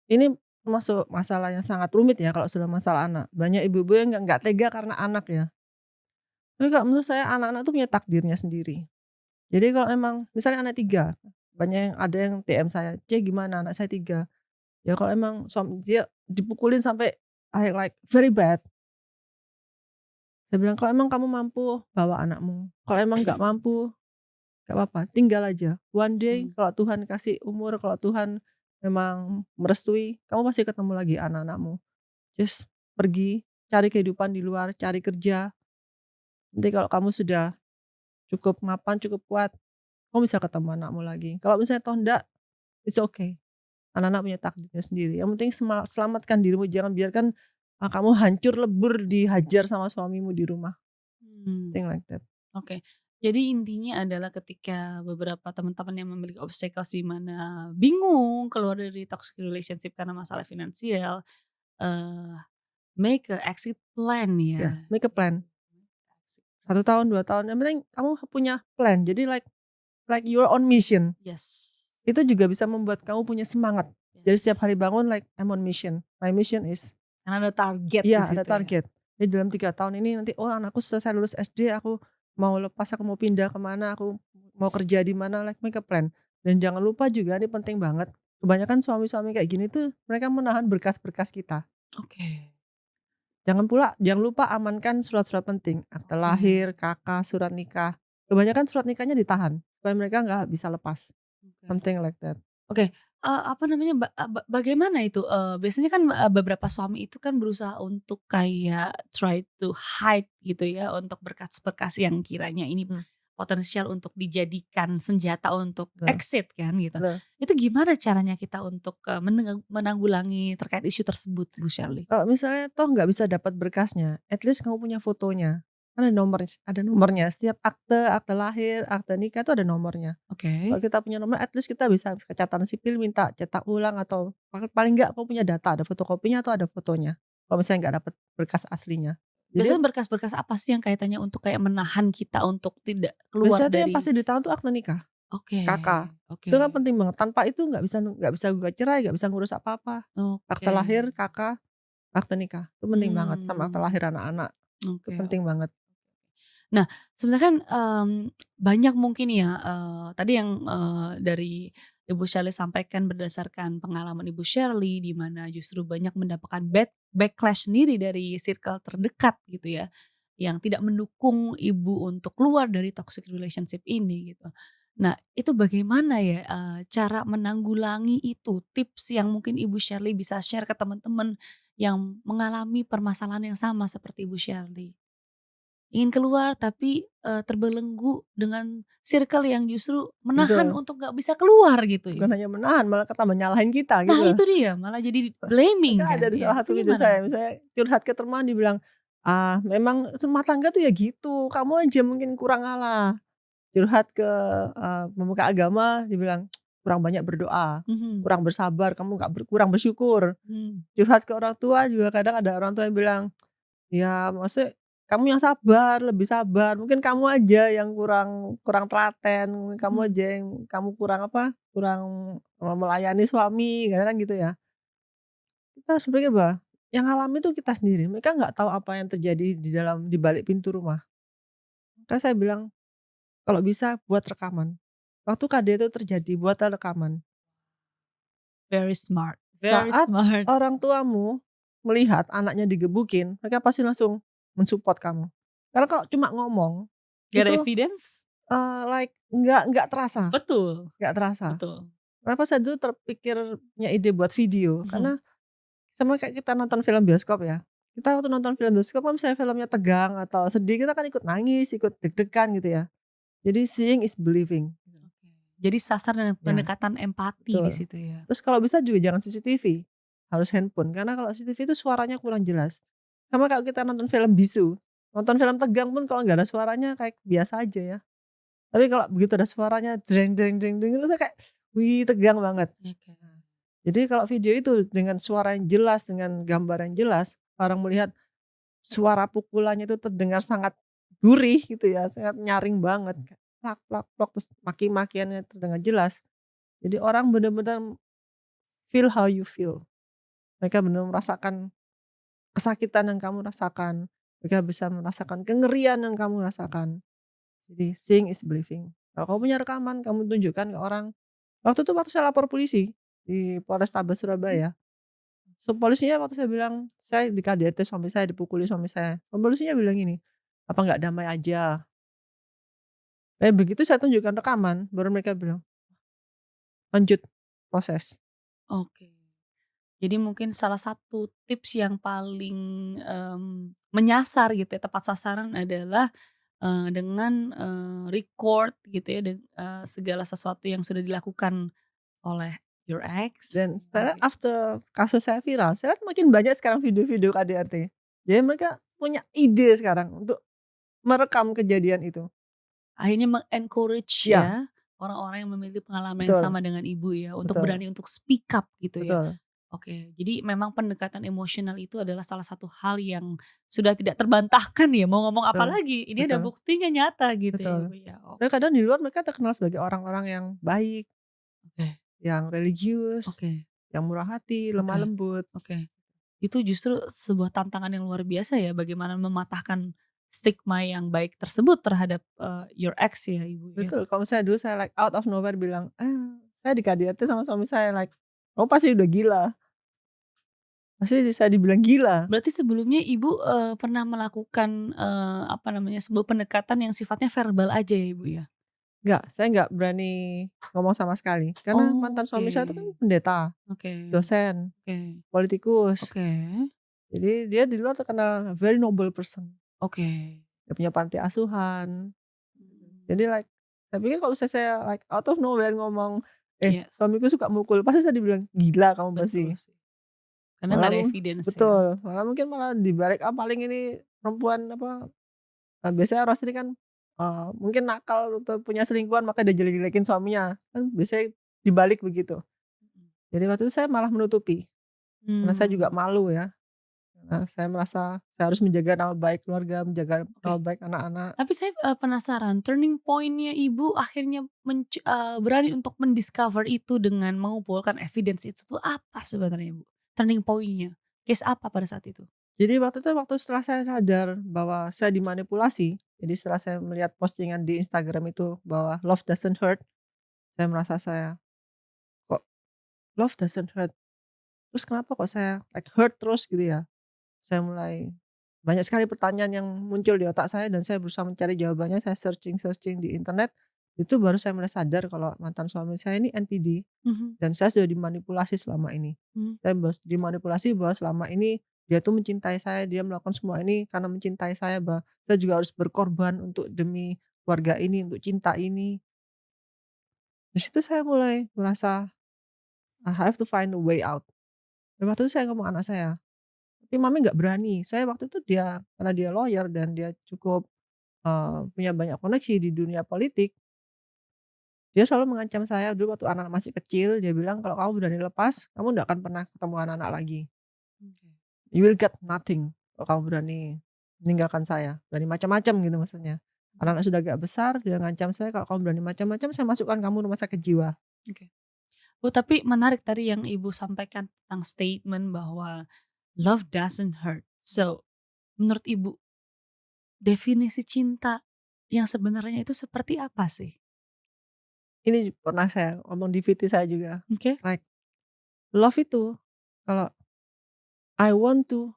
[SPEAKER 1] Ini termasuk masalah yang sangat rumit ya kalau sudah masalah anak. Banyak ibu-ibu yang nggak tega karena anak ya. Tapi kalau menurut saya anak-anak tuh punya takdirnya sendiri. Jadi kalau emang misalnya anak 3 banyak yang ada yang DM saya, "C gimana anak saya 3?" Ya kalau emang suami dia dipukulin sampai like very bad, saya bilang, "Kalau emang kamu mampu bawa anakmu, kalau emang nggak mampu nggak apa-apa tinggal aja. One day
[SPEAKER 2] Mmm,
[SPEAKER 1] kalau Tuhan kasih umur, kalau Tuhan memang merestui, kamu pasti ketemu lagi anak-anakmu. Just pergi, cari kehidupan di luar, cari kerja, nanti kalau kamu sudah cukup mapan, cukup kuat, kamu bisa ketemu anakmu lagi. Kalau misalnya toh enggak, it's okay. Anak-anak punya takdirnya sendiri. Yang penting selamatkan dirimu, jangan biarkan, kamu hancur lebur dihajar sama suamimu di rumah,
[SPEAKER 2] Mmm.
[SPEAKER 1] thing like that.
[SPEAKER 2] Oke. Jadi intinya adalah ketika beberapa teman-teman yang memiliki obstacles di mana bingung keluar dari toxic relationship karena masalah finansial, eee, make a exit plan
[SPEAKER 1] Ya,
[SPEAKER 2] ya.
[SPEAKER 1] make a plan.
[SPEAKER 2] Exit plan.
[SPEAKER 1] 1 tahun, 2 tahun, yang penting kamu punya plan. Jadi like you are on mission.
[SPEAKER 2] Yes.
[SPEAKER 1] Itu juga bisa membuat kamu punya semangat. Jadi setiap hari
[SPEAKER 2] Yes.
[SPEAKER 1] bangun like I'm on mission. My mission is,
[SPEAKER 2] Karena ada target di
[SPEAKER 1] iya, ada
[SPEAKER 2] situ ya.
[SPEAKER 1] target. Jadi dalam 3 tahun ini nanti, oh anakku selesai lulus SD, aku mau lepas, aku mau pindah ke mana, aku mau kerja di mana, like make a plan. Dan jangan lupa juga ini penting banget, kebanyakan suami-suami kayak gini tuh mereka menahan berkas-berkas kita.
[SPEAKER 2] Oke.
[SPEAKER 1] Jangan lupa amankan surat-surat penting, akte
[SPEAKER 2] Oke.
[SPEAKER 1] lahir, KK, surat nikah. Kebanyakan surat nikahnya ditahan, supaya mereka nggak bisa lepas,
[SPEAKER 2] Oke.
[SPEAKER 1] something like that.
[SPEAKER 2] Oke, apa namanya, bagaimana itu, biasanya kan, beberapa suami itu kan berusaha untuk kayak try to hide gitu ya, untuk berkas-berkas yang kiranya ini
[SPEAKER 1] Mmm,
[SPEAKER 2] potensial untuk dijadikan senjata untuk
[SPEAKER 1] betul
[SPEAKER 2] exit kan gitu.
[SPEAKER 1] betul.
[SPEAKER 2] Itu gimana caranya kita untuk, menanggulangi terkait isu tersebut, Bu Shirley?
[SPEAKER 1] Kalau misalnya toh nggak bisa dapat berkasnya, at least kamu punya fotonya. Kan ada nomornya, setiap akte, akte lahir, akte nikah itu ada nomornya. Kalau
[SPEAKER 2] Oke.
[SPEAKER 1] kita punya nomor, at least kita bisa ke catatan sipil minta cetak ulang, atau paling nggak kamu punya data, ada fotokopinya atau ada fotonya. Kalau misalnya nggak dapat berkas aslinya. Jadi
[SPEAKER 2] Biasanya berkas-berkas apa sih yang kaitannya untuk kayak menahan kita untuk tidak keluar
[SPEAKER 1] biasanya tuh yang
[SPEAKER 2] dari
[SPEAKER 1] pasti ditahan tuh akte nikah,
[SPEAKER 2] oke,
[SPEAKER 1] KK.
[SPEAKER 2] oke,
[SPEAKER 1] Itu kan penting banget, tanpa itu nggak bisa gugat cerai, nggak bisa ngurus apa-apa. Akte
[SPEAKER 2] oke.
[SPEAKER 1] lahir, KK, akte nikah, itu penting banget, sama akte
[SPEAKER 2] Mmm,
[SPEAKER 1] lahir anak-anak, itu
[SPEAKER 2] oke,
[SPEAKER 1] penting
[SPEAKER 2] oke.
[SPEAKER 1] banget.
[SPEAKER 2] Nah, sebenarnya kan, banyak mungkin ya, tadi yang, dari Ibu Shirley sampaikan berdasarkan pengalaman Ibu Shirley, di mana justru banyak mendapatkan backlash sendiri dari circle terdekat gitu ya, yang tidak mendukung Ibu untuk keluar dari toxic relationship ini gitu. Nah, itu bagaimana ya, cara menanggulangi itu, tips yang mungkin Ibu Shirley bisa share ke teman-teman yang mengalami permasalahan yang sama seperti Ibu Shirley? Ingin keluar tapi, terbelenggu dengan circle yang justru menahan
[SPEAKER 1] Betul,
[SPEAKER 2] untuk nggak bisa keluar gitu ya.
[SPEAKER 1] bukan hanya menahan, malah tambah nyalahin kita
[SPEAKER 2] Nah
[SPEAKER 1] gitu loh.
[SPEAKER 2] itu dia, malah jadi blaming
[SPEAKER 1] Kan
[SPEAKER 2] kan,
[SPEAKER 1] ada di
[SPEAKER 2] ya
[SPEAKER 1] salah
[SPEAKER 2] itu
[SPEAKER 1] satu video
[SPEAKER 2] gimana
[SPEAKER 1] saya,
[SPEAKER 2] tuh?
[SPEAKER 1] misalnya curhat ke teman dibilang, memang rumah tangga tuh ya gitu, kamu aja mungkin kurang ngalah." Curhat ke, pemuka agama dibilang, "Kurang banyak berdoa,
[SPEAKER 2] Mhm,
[SPEAKER 1] kurang bersabar, kamu nggak kurang bersyukur."
[SPEAKER 2] mmm,
[SPEAKER 1] Curhat ke orang tua juga kadang ada orang tua yang bilang, "Ya maksudnya kamu yang sabar, lebih sabar, mungkin kamu aja yang kurang kurang telaten, kamu
[SPEAKER 2] mhm.
[SPEAKER 1] aja yang kamu kurang apa, kurang, melayani suami," kadang kan gitu ya. Kita harus berpikir bahwa yang alami itu kita sendiri, mereka nggak tahu apa yang terjadi di balik pintu rumah. Makanya saya bilang, kalau bisa buat rekaman. Waktu KD itu terjadi, buatlah rekaman.
[SPEAKER 2] Very smart, very
[SPEAKER 1] Saat
[SPEAKER 2] smart.
[SPEAKER 1] orang tuamu melihat anaknya digebukin, mereka pasti langsung men-support kamu. Karena kalau cuma ngomong,
[SPEAKER 2] Gak ada
[SPEAKER 1] itu,
[SPEAKER 2] evidence?
[SPEAKER 1] like nggak terasa,
[SPEAKER 2] Betul,
[SPEAKER 1] nggak terasa.
[SPEAKER 2] betul.
[SPEAKER 1] Kenapa saya dulu terpikirnya ide buat video,
[SPEAKER 2] Mhm,
[SPEAKER 1] karena sama kayak kita nonton film bioskop ya. Kita waktu nonton film bioskop kan misalnya filmnya tegang atau sedih, kita kan ikut nangis, ikut deg-degan gitu ya. Jadi seeing is believing.
[SPEAKER 2] oke. Jadi sasar dengan
[SPEAKER 1] Ya,
[SPEAKER 2] pendekatan empati di
[SPEAKER 1] betul.
[SPEAKER 2] situ ya?
[SPEAKER 1] Terus kalau bisa juga jangan CCTV, harus handphone, karena kalau CCTV itu suaranya kurang jelas. Sama kalau kita nonton film bisu, nonton film tegang pun kalau nggak ada suaranya kayak biasa aja ya. Tapi kalau begitu ada suaranya itu saya kayak, wih tegang banget.
[SPEAKER 2] Oke.
[SPEAKER 1] Jadi kalau video itu dengan suara yang jelas, dengan gambar yang jelas, orang melihat suara pukulannya itu terdengar sangat gurih gitu ya, sangat nyaring banget, kayak plak plak plok, terus maki-makiannya terdengar jelas. Jadi orang benar-benar feel how you feel. Mereka benar merasakan kesakitan yang kamu rasakan, mereka bisa merasakan kengerian yang kamu rasakan. Jadi seeing is believing. Kalau kamu punya rekaman, kamu tunjukkan ke orang. Waktu saya lapor polisi di Polrestabes Surabaya. Polisinya waktu saya bilang, "Saya di KDRT suami saya, dipukuli suami saya." Polisinya bilang gini, "Apa nggak damai aja?" Begitu saya tunjukkan rekaman, baru mereka bilang, "Lanjut proses."
[SPEAKER 2] Oke. Jadi mungkin salah satu tips yang paling, menyasar gitu ya, tepat sasaran adalah dengan, record gitu ya dan, segala sesuatu yang sudah dilakukan oleh your ex.
[SPEAKER 1] Dan setelah after kasus saya viral, saya lihat makin banyak sekarang video-video KDRT. Jadi mereka punya ide sekarang untuk merekam kejadian itu.
[SPEAKER 2] Akhirnya meng-encourage
[SPEAKER 1] Iya,
[SPEAKER 2] ya, orang-orang yang memiliki pengalaman yang
[SPEAKER 1] betul
[SPEAKER 2] sama dengan Ibu ya, untuk
[SPEAKER 1] betul
[SPEAKER 2] berani untuk speak up gitu ya.
[SPEAKER 1] betul
[SPEAKER 2] Oke, jadi memang pendekatan emosional itu adalah salah satu hal yang sudah tidak terbantahkan ya, mau ngomong apa
[SPEAKER 1] betul
[SPEAKER 2] lagi, ini ada
[SPEAKER 1] betul
[SPEAKER 2] buktinya nyata gitu ya
[SPEAKER 1] betul.
[SPEAKER 2] Ibu ya.
[SPEAKER 1] Saya
[SPEAKER 2] Oke
[SPEAKER 1] kadang di luar mereka terkenal sebagai orang-orang yang baik,
[SPEAKER 2] oke
[SPEAKER 1] yang religius,
[SPEAKER 2] oke
[SPEAKER 1] yang murah hati, lemah
[SPEAKER 2] oke
[SPEAKER 1] lembut.
[SPEAKER 2] oke. Itu justru sebuah tantangan yang luar biasa ya, bagaimana mematahkan stigma yang baik tersebut terhadap, your ex ya Ibu ya.
[SPEAKER 1] Betul, kalau misalnya dulu saya like out of nowhere bilang, saya di KDRT sama suami saya like, "Kamu pasti udah gila, pasti saya dibilang gila."
[SPEAKER 2] Berarti sebelumnya Ibu, pernah melakukan, apa namanya, sebuah pendekatan yang sifatnya verbal aja ya Ibu ya?
[SPEAKER 1] Enggak, saya nggak berani ngomong sama sekali, karena mantan
[SPEAKER 2] Oke
[SPEAKER 1] suami saya itu kan pendeta,
[SPEAKER 2] oke
[SPEAKER 1] dosen,
[SPEAKER 2] oke
[SPEAKER 1] politikus.
[SPEAKER 2] oke
[SPEAKER 1] Jadi dia di luar terkenal very noble person.
[SPEAKER 2] oke.
[SPEAKER 1] Dia punya panti asuhan.
[SPEAKER 2] Mmm,
[SPEAKER 1] Jadi like, saya pikir kalau misalnya saya like out of nowhere ngomong,
[SPEAKER 2] yes,
[SPEAKER 1] suamiku suka mukul, pasti saya dibilang, "Gila kamu
[SPEAKER 2] betul
[SPEAKER 1] pasti."
[SPEAKER 2] sih. Karena
[SPEAKER 1] Malah
[SPEAKER 2] nggak ada evidence ya.
[SPEAKER 1] betul, malah mungkin malah dibalik, paling ini perempuan apa, biasanya orang sini kan, mungkin nakal atau punya selingkuhan maka dia jelek-jelekin suaminya, kan biasanya dibalik begitu.
[SPEAKER 2] Mhm.
[SPEAKER 1] Jadi waktu itu saya malah menutupi, karena saya juga
[SPEAKER 2] Mmm,
[SPEAKER 1] malu ya, karena saya merasa saya harus menjaga nama baik keluarga, menjaga
[SPEAKER 2] oke.
[SPEAKER 1] nama baik anak-anak.
[SPEAKER 2] Tapi saya, penasaran turning point-nya Ibu akhirnya berani untuk mendiscover itu dengan mengumpulkan evidence itu tuh apa sebenarnya Bu? Turning point-nya, case apa pada saat itu?
[SPEAKER 1] Jadi waktu setelah saya sadar bahwa saya dimanipulasi, jadi setelah saya melihat postingan di Instagram itu bahwa love doesn't hurt, saya merasa "Kok love doesn't hurt? Terus kenapa kok saya like hurt terus?" Gitu ya. Saya mulai banyak sekali pertanyaan yang muncul di otak saya dan saya berusaha mencari jawabannya, saya searching-searching di internet, itu baru saya mulai sadar kalau mantan suami saya ini NPD
[SPEAKER 2] Mhm
[SPEAKER 1] dan saya sudah dimanipulasi selama ini.
[SPEAKER 2] mhm.
[SPEAKER 1] Saya dimanipulasi bahwa selama ini dia tuh mencintai saya, dia melakukan semua ini karena mencintai saya, bahwa saya juga harus berkorban untuk demi keluarga ini, untuk cinta ini. Di situ saya mulai merasa, I have to find a way out. Dan waktu itu saya ngomong anak saya, tapi mami nggak berani. Saya waktu itu karena dia lawyer dan dia cukup, punya banyak koneksi di dunia politik, dia selalu mengancam saya dulu waktu anak masih kecil, dia bilang, "Kalau kamu berani lepas, kamu nggak akan pernah ketemu anak-anak lagi.
[SPEAKER 2] Oke.
[SPEAKER 1] You will get nothing kalau kamu berani meninggalkan saya." Berani macam-macam gitu maksudnya.
[SPEAKER 2] Mhm.
[SPEAKER 1] Anak-anak sudah agak besar, dia ngancam saya, "Kalau kamu berani macam-macam, saya masukkan kamu rumah sakit jiwa."
[SPEAKER 2] Oke. Oh, tapi menarik tadi yang Ibu sampaikan tentang statement bahwa love doesn't hurt. So, menurut Ibu, definisi cinta yang sebenarnya itu seperti apa sih?
[SPEAKER 1] Ini pernah saya ngomong di VT saya juga,
[SPEAKER 2] Oke.
[SPEAKER 1] like, love itu kalau I want to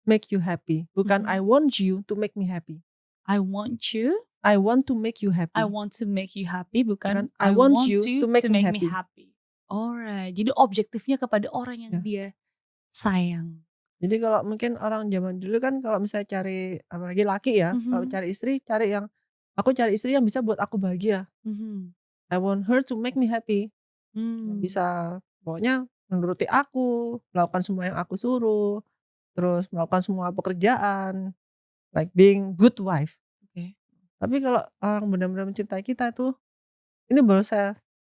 [SPEAKER 1] make you happy, bukan
[SPEAKER 2] Mhm.
[SPEAKER 1] I want you to make me happy.
[SPEAKER 2] I want you,
[SPEAKER 1] I want to make you
[SPEAKER 2] I
[SPEAKER 1] happy,
[SPEAKER 2] want to make you happy,
[SPEAKER 1] bukan
[SPEAKER 2] bukan
[SPEAKER 1] I
[SPEAKER 2] I
[SPEAKER 1] want
[SPEAKER 2] want
[SPEAKER 1] you
[SPEAKER 2] you
[SPEAKER 1] to make
[SPEAKER 2] to
[SPEAKER 1] me
[SPEAKER 2] make me
[SPEAKER 1] happy.
[SPEAKER 2] happy. Alright, jadi objektifnya kepada orang yang
[SPEAKER 1] Ya.
[SPEAKER 2] dia sayang.
[SPEAKER 1] Jadi kalau mungkin orang zaman dulu kan kalau misalnya cari apalagi laki ya, kalau
[SPEAKER 2] Mhm
[SPEAKER 1] cari istri aku cari istri yang bisa buat aku bahagia.
[SPEAKER 2] mhm.
[SPEAKER 1] I want her to make me happy, yang
[SPEAKER 2] Mmm,
[SPEAKER 1] bisa pokoknya menuruti aku, melakukan semua yang aku suruh, terus melakukan semua pekerjaan, like being good wife.
[SPEAKER 2] oke.
[SPEAKER 1] Tapi kalau orang benar-benar mencintai kita itu, ini baru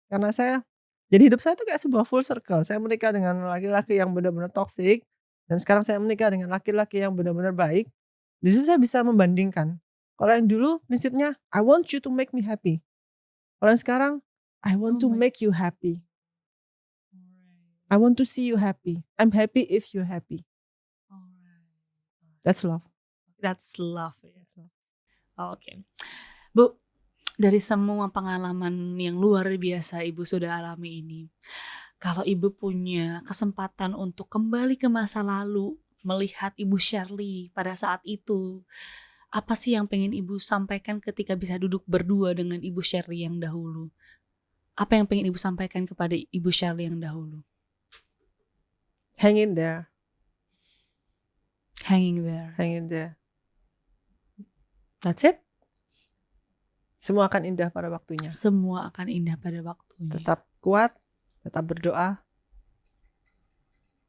[SPEAKER 1] karena saya jadi hidup saya itu kayak sebuah full circle. Saya menikah dengan laki-laki yang benar-benar toksik dan sekarang saya menikah dengan laki-laki yang benar-benar baik. Di situ saya bisa membandingkan. Kalau yang dulu prinsipnya, I want you to make me happy. Kalau yang sekarang, I want
[SPEAKER 2] Oh
[SPEAKER 1] to
[SPEAKER 2] my
[SPEAKER 1] make you happy. I
[SPEAKER 2] alright
[SPEAKER 1] want to see you happy. I'm happy if you're happy.
[SPEAKER 2] alright.
[SPEAKER 1] That's love.
[SPEAKER 2] That's love ya.
[SPEAKER 1] That's love.
[SPEAKER 2] Oke. Bu, dari semua pengalaman yang luar biasa Ibu sudah alami ini, kalau Ibu punya kesempatan untuk kembali ke masa lalu, melihat Ibu Shirley pada saat itu, apa sih yang pengen Ibu sampaikan ketika bisa duduk berdua dengan Ibu Shirley yang dahulu? Apa yang pengen Ibu sampaikan kepada Ibu Shirley yang dahulu?
[SPEAKER 1] Hang in there.
[SPEAKER 2] Hanging there.
[SPEAKER 1] Hang in there.
[SPEAKER 2] That's it?
[SPEAKER 1] Semua akan indah pada waktunya.
[SPEAKER 2] Semua akan indah pada waktunya.
[SPEAKER 1] Tetap kuat, tetap berdoa.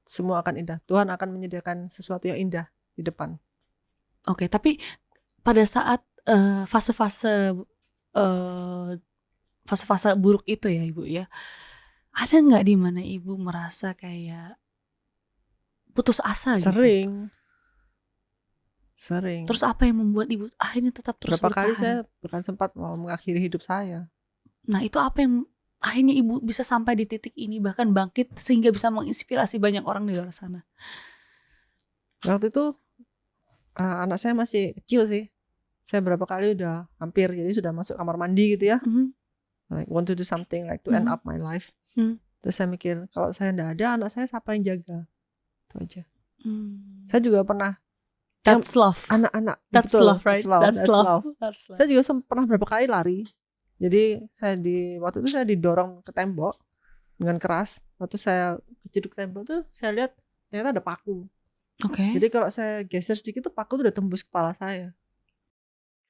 [SPEAKER 1] Semua akan indah. Tuhan akan menyediakan sesuatu yang indah di depan.
[SPEAKER 2] Oke, tapi pada saat fase-fase buruk itu ya Ibu ya, ada nggak di mana Ibu merasa kayak putus asa gitu?
[SPEAKER 1] Sering.
[SPEAKER 2] Terus apa yang membuat Ibu ini tetap terus
[SPEAKER 1] Berapa kali
[SPEAKER 2] bertahan?
[SPEAKER 1] saya bahkan sempat mau mengakhiri hidup saya.
[SPEAKER 2] Nah itu apa yang akhirnya Ibu bisa sampai di titik ini, bahkan bangkit sehingga bisa menginspirasi banyak orang di luar sana?
[SPEAKER 1] Waktu itu anak saya masih kecil sih. Saya berapa kali udah hampir, jadi sudah masuk kamar mandi gitu ya. Like want to do something like to end up my life. Terus saya mikir, kalau saya nggak ada, anak saya siapa yang jaga? Itu aja. Saya juga pernah.
[SPEAKER 2] That's love.
[SPEAKER 1] Anak-anak.
[SPEAKER 2] That's
[SPEAKER 1] betul,
[SPEAKER 2] love, right? That's love.
[SPEAKER 1] Saya juga pernah berapa kali lari. Jadi waktu itu saya didorong ke tembok dengan keras. Waktu saya kejeduk tembok tuh, saya lihat ternyata ada paku.
[SPEAKER 2] Oke.
[SPEAKER 1] Jadi kalau saya geser sedikit tuh paku tuh udah tembus kepala saya.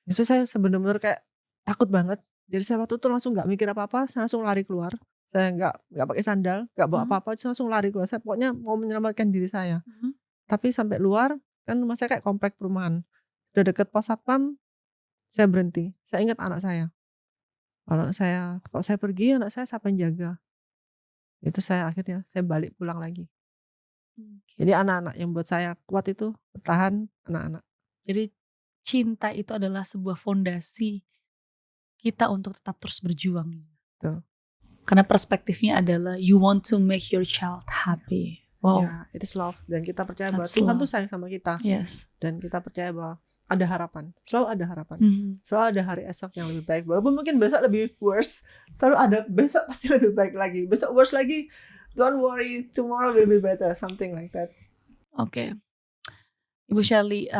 [SPEAKER 1] Itu saya benar-benar kayak takut banget. Jadi saya waktu itu langsung nggak mikir apa-apa, saya langsung lari keluar. Saya nggak pakai sandal, nggak bawa apa-apa, saya langsung lari keluar. Saya pokoknya mau menyelamatkan diri saya. Tapi sampai luar, kan rumah saya kayak komplek perumahan. Udah deket pos satpam, saya berhenti. Saya ingat anak saya. Kalau saya pergi, anak saya siapa yang jaga? Itu akhirnya saya balik pulang lagi. Jadi anak-anak yang buat saya kuat itu bertahan, anak-anak.
[SPEAKER 2] Jadi cinta itu adalah sebuah fondasi kita untuk tetap terus berjuang.
[SPEAKER 1] Tuh.
[SPEAKER 2] Karena perspektifnya adalah you want to make your child happy. Wow.
[SPEAKER 1] Ya, it is love. Dan kita percaya bahwa
[SPEAKER 2] That's
[SPEAKER 1] Tuhan
[SPEAKER 2] love.
[SPEAKER 1] tuh sayang sama kita.
[SPEAKER 2] Yes.
[SPEAKER 1] Dan kita percaya bahwa ada harapan. Selalu ada harapan. Selalu ada hari esok yang lebih baik. Walaupun mungkin besok lebih worse, tapi ada besok pasti lebih baik lagi. Besok worse lagi, don't worry, tomorrow will be better. Something like that.
[SPEAKER 2] Oke. Ibu Shirley,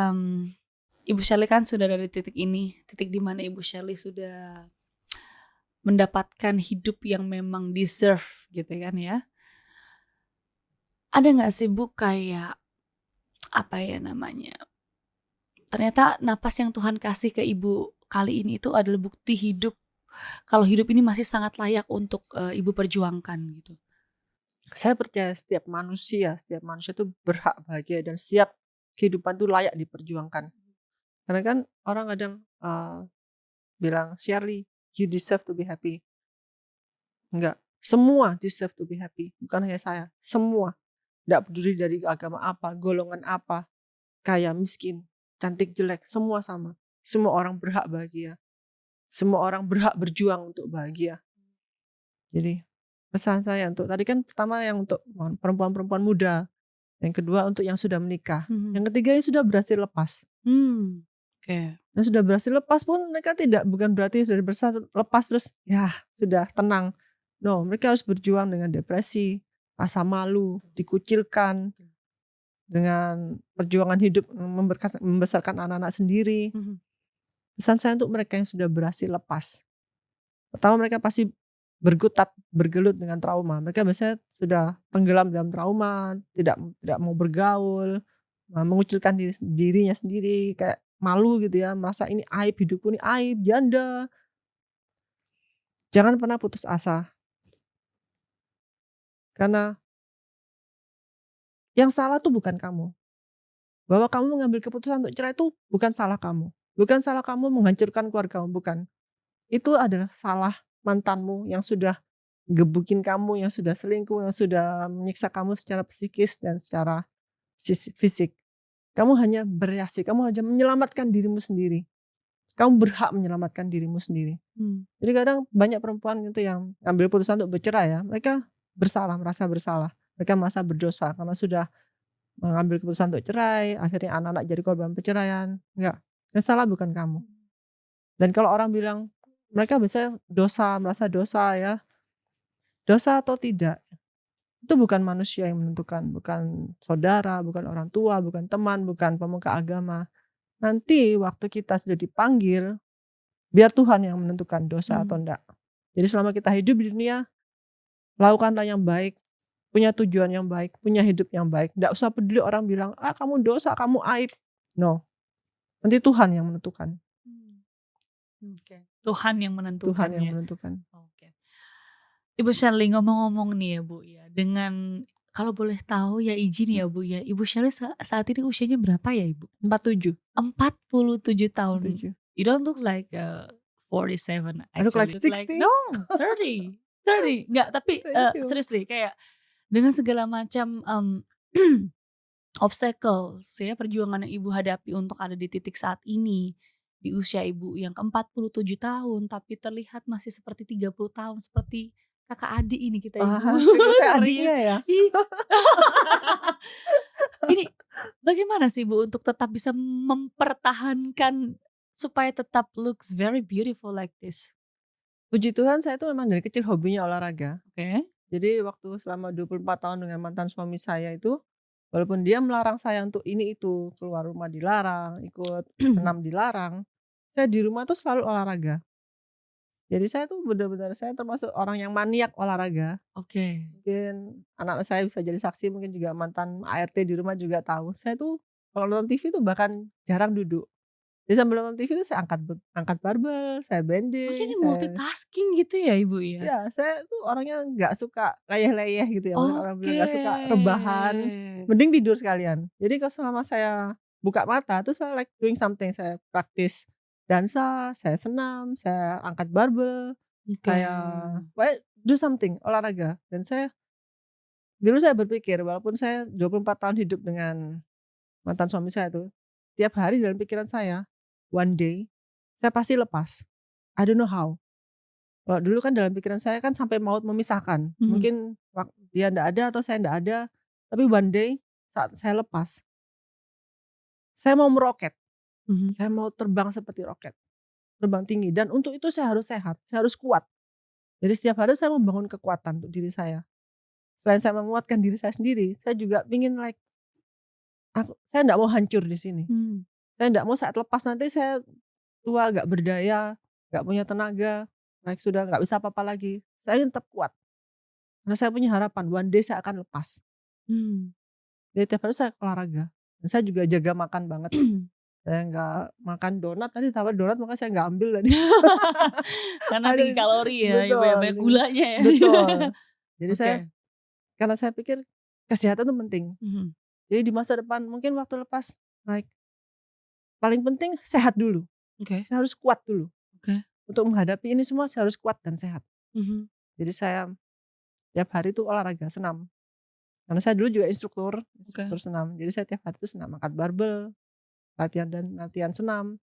[SPEAKER 2] Ibu Shirley kan sudah dari titik ini, titik di mana Ibu Shirley sudah mendapatkan hidup yang memang deserve gitu kan ya. Ada gak sih Bu kayak apa ya namanya, ternyata napas yang Tuhan kasih ke Ibu kali ini itu adalah bukti hidup, kalau hidup ini masih sangat layak untuk Ibu perjuangkan gitu.
[SPEAKER 1] Saya percaya setiap manusia itu berhak bahagia dan setiap kehidupan itu layak diperjuangkan. Karena kan orang kadang bilang, Shirley, you deserve to be happy. Enggak, semua deserve to be happy. Bukan hanya saya, semua. Nggak peduli dari agama apa, golongan apa, kaya, miskin, cantik, jelek, semua sama. Semua orang berhak bahagia. Semua orang berhak berjuang untuk bahagia. Jadi pesan saya untuk tadi kan pertama yang untuk perempuan-perempuan muda, yang kedua untuk yang sudah menikah, yang ketiga yang sudah berhasil lepas.
[SPEAKER 2] Oke.
[SPEAKER 1] Yang sudah berhasil lepas pun mereka bukan berarti sudah berhasil lepas terus ya sudah tenang. No, mereka harus berjuang dengan depresi, rasa malu, dikucilkan, dengan perjuangan hidup membesarkan anak-anak sendiri. Pesan saya untuk mereka yang sudah berhasil lepas. Pertama mereka pasti bergelut dengan trauma. Mereka biasanya sudah tenggelam dalam trauma, tidak mau bergaul, mengucilkan dirinya sendiri, kayak malu gitu ya, merasa ini aib, hidupku ini aib, janda. Jangan pernah putus asa. Karena yang salah tuh bukan kamu. Bahwa kamu mengambil keputusan untuk cerai itu bukan salah kamu. Bukan salah kamu menghancurkan keluargamu, bukan. Itu adalah salah mantanmu yang sudah gebukin kamu, yang sudah selingkuh, yang sudah menyiksa kamu secara psikis dan secara fisik. Kamu hanya bereaksi, kamu hanya menyelamatkan dirimu sendiri. Kamu berhak menyelamatkan dirimu sendiri. Jadi kadang banyak perempuan itu yang ambil keputusan untuk bercerai ya, mereka merasa bersalah. Mereka merasa berdosa karena sudah mengambil keputusan untuk cerai, akhirnya anak-anak jadi korban perceraian. Enggak, yang salah bukan kamu. Dan kalau orang bilang mereka biasanya merasa dosa ya. Dosa atau tidak, itu bukan manusia yang menentukan, bukan saudara, bukan orang tua, bukan teman, bukan pemuka agama. Nanti waktu kita sudah dipanggil, biar Tuhan yang menentukan dosa atau enggak. Jadi selama kita hidup di dunia, lakukanlah yang baik, punya tujuan yang baik, punya hidup yang baik. Enggak usah peduli orang bilang, kamu dosa, kamu aib. No, nanti Tuhan yang menentukan.
[SPEAKER 2] Oke. Tuhan yang
[SPEAKER 1] Tuhan
[SPEAKER 2] menentukan
[SPEAKER 1] yang
[SPEAKER 2] ya.
[SPEAKER 1] menentukan.
[SPEAKER 2] Oke. Ibu Shirley ngomong-ngomong nih ya Bu ya, dengan kalau boleh tahu ya izin ya Bu ya, Ibu Shirley saat ini usianya berapa ya Ibu?
[SPEAKER 1] 47,
[SPEAKER 2] 47 tahun.
[SPEAKER 1] 47.
[SPEAKER 2] You don't look like 47
[SPEAKER 1] I look like
[SPEAKER 2] actually, look like
[SPEAKER 1] 60.
[SPEAKER 2] no 30, 30. Enggak, tapi
[SPEAKER 1] Thank you.
[SPEAKER 2] serius deh kayak dengan segala macam obstacles ya, perjuangan yang Ibu hadapi untuk ada di titik saat ini, di usia Ibu yang ke-47 tahun, tapi terlihat masih seperti 30 tahun, seperti kakak adik ini kita Ibu.
[SPEAKER 1] Wah, saya
[SPEAKER 2] Sorry ya.
[SPEAKER 1] adiknya ya?
[SPEAKER 2] Ih. Ini bagaimana sih Bu untuk tetap bisa mempertahankan supaya tetap looks very beautiful like this?
[SPEAKER 1] Puji Tuhan saya tuh memang dari kecil hobinya olahraga.
[SPEAKER 2] Oke.
[SPEAKER 1] Jadi waktu selama 24 tahun dengan mantan suami saya itu, walaupun dia melarang saya untuk ini itu, keluar rumah dilarang, ikut senam dilarang, saya di rumah tuh selalu olahraga. Jadi saya tuh benar-benar saya termasuk orang yang maniak olahraga.
[SPEAKER 2] Oke.
[SPEAKER 1] Mungkin anak saya bisa jadi saksi, mungkin juga mantan ART di rumah juga tahu. Saya tuh kalau nonton TV tuh bahkan jarang duduk. Jadi sambil nonton TV tuh saya angkat barbel, saya
[SPEAKER 2] Oh
[SPEAKER 1] bending,
[SPEAKER 2] jadi
[SPEAKER 1] saya
[SPEAKER 2] multitasking gitu ya Ibu ya?
[SPEAKER 1] ya saya tuh orangnya nggak suka leyeh-leyeh gitu ya, maksudnya orang bilang
[SPEAKER 2] Oke.
[SPEAKER 1] nggak suka rebahan, mending tidur sekalian. Jadi kalau selama saya buka mata tuh saya like doing something, saya praktis dansa, saya senam, saya angkat barbel,
[SPEAKER 2] Oke.
[SPEAKER 1] saya pokoknya do something, olahraga. Dan dulu saya berpikir walaupun saya 24 tahun hidup dengan mantan suami saya tuh, tiap hari dalam pikiran saya, one day saya pasti lepas. I don't know how. Kalau dulu kan dalam pikiran saya kan sampai maut memisahkan.
[SPEAKER 2] Mhm,
[SPEAKER 1] Mungkin dia ndak ada atau saya ndak ada, tapi one day saat saya lepas, saya mau meroket,
[SPEAKER 2] mhm.
[SPEAKER 1] saya mau terbang seperti roket, terbang tinggi dan untuk itu saya harus sehat, saya harus kuat. Jadi setiap hari saya membangun kekuatan untuk diri saya. Selain saya menguatkan diri saya sendiri, saya juga pingin like saya ndak mau hancur di sini.
[SPEAKER 2] Mmm,
[SPEAKER 1] Saya ndak mau saat lepas nanti saya tua, nggak berdaya, nggak punya tenaga, like sudah nggak bisa apa-apa lagi. Saya ingin tetap kuat. Karena saya punya harapan one day saya akan lepas.
[SPEAKER 2] mmm.
[SPEAKER 1] Jadi tiap hari saya olahraga. Dan saya juga jaga makan banget. Saya nggak makan donat, tadi tawarin donat makanya saya nggak ambil tadi.
[SPEAKER 2] Karena tinggi
[SPEAKER 1] Aduh,
[SPEAKER 2] kalori ya Ibu ya,
[SPEAKER 1] betul
[SPEAKER 2] banyak
[SPEAKER 1] nih,
[SPEAKER 2] gulanya ya.
[SPEAKER 1] betul. Jadi saya
[SPEAKER 2] Oke.
[SPEAKER 1] karena saya pikir kesehatan itu penting.
[SPEAKER 2] Mhm.
[SPEAKER 1] Jadi di masa depan mungkin waktu lepas, like paling penting sehat dulu.
[SPEAKER 2] Oke,
[SPEAKER 1] Saya harus kuat dulu.
[SPEAKER 2] oke.
[SPEAKER 1] Untuk menghadapi ini semua saya harus kuat dan sehat.
[SPEAKER 2] Mhm.
[SPEAKER 1] Jadi saya tiap hari itu olahraga, senam. Karena saya dulu juga instruktur,
[SPEAKER 2] Oke.
[SPEAKER 1] instruktur senam. Jadi saya tiap hari itu senam, angkat barbel, latihan senam.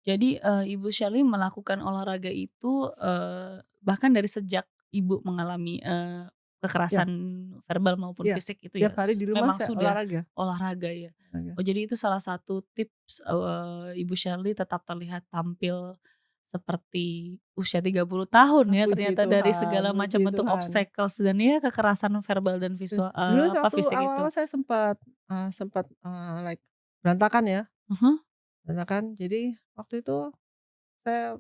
[SPEAKER 2] Jadi, Ibu Shirley melakukan olahraga itu, bahkan dari sejak Ibu mengalami,
[SPEAKER 1] Ya,
[SPEAKER 2] kekerasan verbal maupun
[SPEAKER 1] iya,
[SPEAKER 2] fisik itu
[SPEAKER 1] tiap
[SPEAKER 2] ya,
[SPEAKER 1] hari di rumah
[SPEAKER 2] memang
[SPEAKER 1] saya
[SPEAKER 2] sudah
[SPEAKER 1] olahraga.
[SPEAKER 2] olahraga ya?
[SPEAKER 1] Olahraga.
[SPEAKER 2] Oh jadi itu salah satu tips, Ibu Shirley tetap terlihat tampil seperti usia 30 tahun ya ternyata dari segala macam
[SPEAKER 1] Puji
[SPEAKER 2] bentuk
[SPEAKER 1] Tuhan.
[SPEAKER 2] obstacles dan ya kekerasan verbal dan visual
[SPEAKER 1] Dulu
[SPEAKER 2] apa,
[SPEAKER 1] waktu
[SPEAKER 2] fisik itu.
[SPEAKER 1] awal-awal saya sempat, like berantakan ya,
[SPEAKER 2] Ah hah.
[SPEAKER 1] berantakan. Jadi waktu itu saya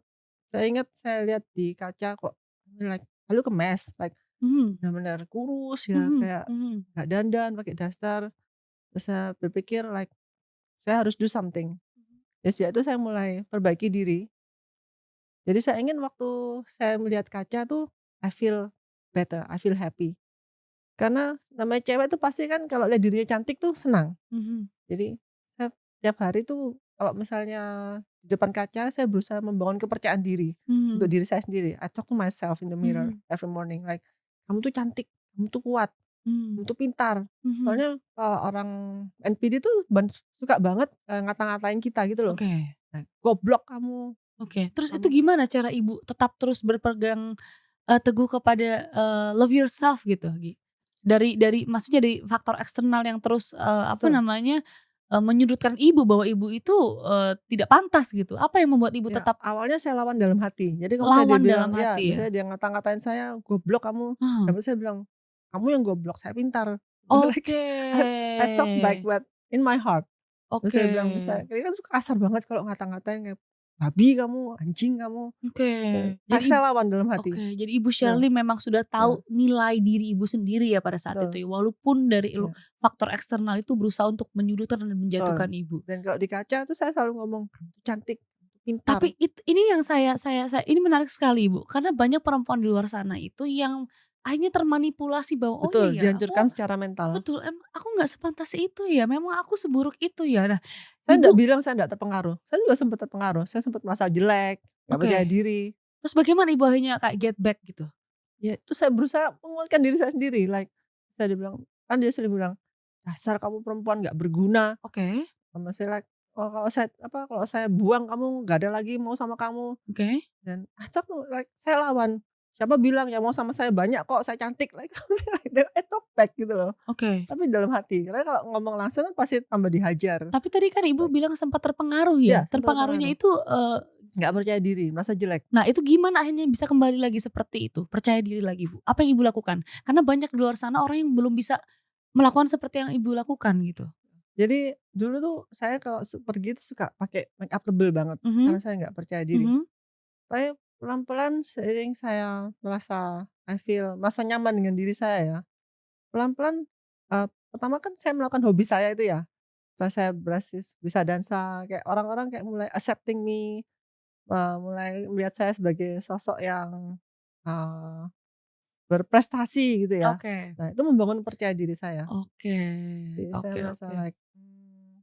[SPEAKER 1] saya ingat saya lihat di kaca kok, like lalu kemes, like
[SPEAKER 2] Mhm,
[SPEAKER 1] benar-benar kurus ya,
[SPEAKER 2] mhm,
[SPEAKER 1] kayak
[SPEAKER 2] mhm.
[SPEAKER 1] nggak dandan, pakai daster. Terus saya berpikir like saya harus do something. Ya sejak itu saya mulai perbaiki diri. Jadi saya ingin waktu saya melihat kaca tuh I feel better, I feel happy. Karena namanya cewek tuh pasti kan kalau lihat dirinya cantik tuh senang.
[SPEAKER 2] Mhm,
[SPEAKER 1] Jadi saya tiap hari tuh kalau misalnya di depan kaca saya berusaha membangun kepercayaan diri untuk
[SPEAKER 2] mhm,
[SPEAKER 1] diri saya sendiri. I talk to myself in the mirror
[SPEAKER 2] mhm,
[SPEAKER 1] every morning like, "Kamu tuh cantik, kamu tuh kuat, kamu
[SPEAKER 2] mmm,
[SPEAKER 1] tuh pintar."
[SPEAKER 2] mhm.
[SPEAKER 1] Soalnya kalau orang NPD tuh suka banget, ngata-ngatain kita gitu loh.
[SPEAKER 2] Oke,
[SPEAKER 1] Nah, "Goblok kamu,
[SPEAKER 2] oke. Terus itu
[SPEAKER 1] kamu."
[SPEAKER 2] gimana cara Ibu tetap terus berpegang, teguh kepada, love yourself gitu, dari maksudnya dari faktor eksternal yang terus, apa
[SPEAKER 1] Betul.
[SPEAKER 2] namanya, menyudutkan Ibu bahwa Ibu itu, tidak pantas gitu. Apa yang membuat Ibu
[SPEAKER 1] Ya,
[SPEAKER 2] tetap
[SPEAKER 1] awalnya saya lawan dalam hati. Jadi kalau misalnya dia
[SPEAKER 2] lawan
[SPEAKER 1] bilang
[SPEAKER 2] dalam
[SPEAKER 1] ya,
[SPEAKER 2] hati ya?
[SPEAKER 1] misalnya dia ngata-ngatain saya, "Goblok kamu."
[SPEAKER 2] Heeh.
[SPEAKER 1] Tapi saya bilang, "Kamu yang goblok, saya pintar." Like
[SPEAKER 2] Oke.
[SPEAKER 1] I talk back but in my heart. Terus
[SPEAKER 2] Oke.
[SPEAKER 1] saya bilang ini kan suka kasar banget kalau ngata-ngatain kayak, "Babi kamu, anjing kamu."
[SPEAKER 2] Oke.
[SPEAKER 1] Tapi
[SPEAKER 2] Jadi
[SPEAKER 1] saya lawan dalam hati.
[SPEAKER 2] Oke, jadi Ibu
[SPEAKER 1] Betul,
[SPEAKER 2] Shirley memang sudah
[SPEAKER 1] betul,
[SPEAKER 2] tahu nilai diri Ibu sendiri ya pada saat
[SPEAKER 1] betul,
[SPEAKER 2] itu ya, walaupun dari
[SPEAKER 1] iya,
[SPEAKER 2] faktor eksternal itu berusaha untuk menyudutkan dan
[SPEAKER 1] betul.
[SPEAKER 2] menjatuhkan Ibu.
[SPEAKER 1] Dan kalau di kaca tuh saya selalu ngomong, "Kamu tuh cantik." pintar.
[SPEAKER 2] Tapi ini yang saya ini menarik sekali, Ibu, karena banyak perempuan di luar sana itu yang akhirnya termanipulasi bahwa, "Oh iya
[SPEAKER 1] Betul,
[SPEAKER 2] ya,
[SPEAKER 1] dihancurkan
[SPEAKER 2] aku
[SPEAKER 1] secara mental.
[SPEAKER 2] betul, aku nggak sepantas itu ya, memang aku seburuk itu ya." Nah,
[SPEAKER 1] Saya
[SPEAKER 2] Ibu
[SPEAKER 1] nggak bilang saya nggak terpengaruh, saya juga sempat terpengaruh, saya sempat merasa jelek, nggak percaya
[SPEAKER 2] oke,
[SPEAKER 1] diri.
[SPEAKER 2] terus bagaimana Ibu akhirnya kayak get back gitu?
[SPEAKER 1] Ya itu saya berusaha menguatkan diri saya sendiri, like saya dibilang kan dia sering bilang, "Dasar kamu perempuan nggak berguna."
[SPEAKER 2] Oke
[SPEAKER 1] Sama saya like, "Oh kalau saya buang kamu nggak ada lagi mau sama kamu."
[SPEAKER 2] oke
[SPEAKER 1] Dan acak tuh like saya lawan, "Siapa bilang yang mau sama saya banyak kok, saya cantik." Like dan I talk back gitu loh.
[SPEAKER 2] oke.
[SPEAKER 1] Tapi dalam hati, karena kalau ngomong langsung kan pasti tambah dihajar.
[SPEAKER 2] Tapi tadi kan Ibu
[SPEAKER 1] Like
[SPEAKER 2] bilang sempat terpengaruh
[SPEAKER 1] ya
[SPEAKER 2] ya?
[SPEAKER 1] sempat
[SPEAKER 2] Terpengaruhnya
[SPEAKER 1] terpengaruh,
[SPEAKER 2] itu,
[SPEAKER 1] nggak percaya diri, merasa jelek.
[SPEAKER 2] nah itu gimana akhirnya bisa kembali lagi seperti itu, percaya diri lagi, Bu? Apa yang Ibu lakukan? Karena banyak di luar sana orang yang belum bisa melakukan seperti yang Ibu lakukan gitu.
[SPEAKER 1] Jadi dulu tuh saya kalau pergi tuh suka pakai make up tebel banget,
[SPEAKER 2] Mhm
[SPEAKER 1] karena saya nggak percaya diri.
[SPEAKER 2] mhm.
[SPEAKER 1] Tapi pelan-pelan seiring saya merasa nyaman dengan diri saya ya, pelan-pelan, pertama kan saya melakukan hobi saya itu ya, setelah saya bisa dansa, kayak orang-orang kayak mulai accepting me, mulai melihat saya sebagai sosok yang, eee, berprestasi gitu ya.
[SPEAKER 2] Oke
[SPEAKER 1] Nah itu membangun percaya diri saya.
[SPEAKER 2] oke
[SPEAKER 1] Jadi saya
[SPEAKER 2] oke
[SPEAKER 1] merasa
[SPEAKER 2] oke
[SPEAKER 1] like,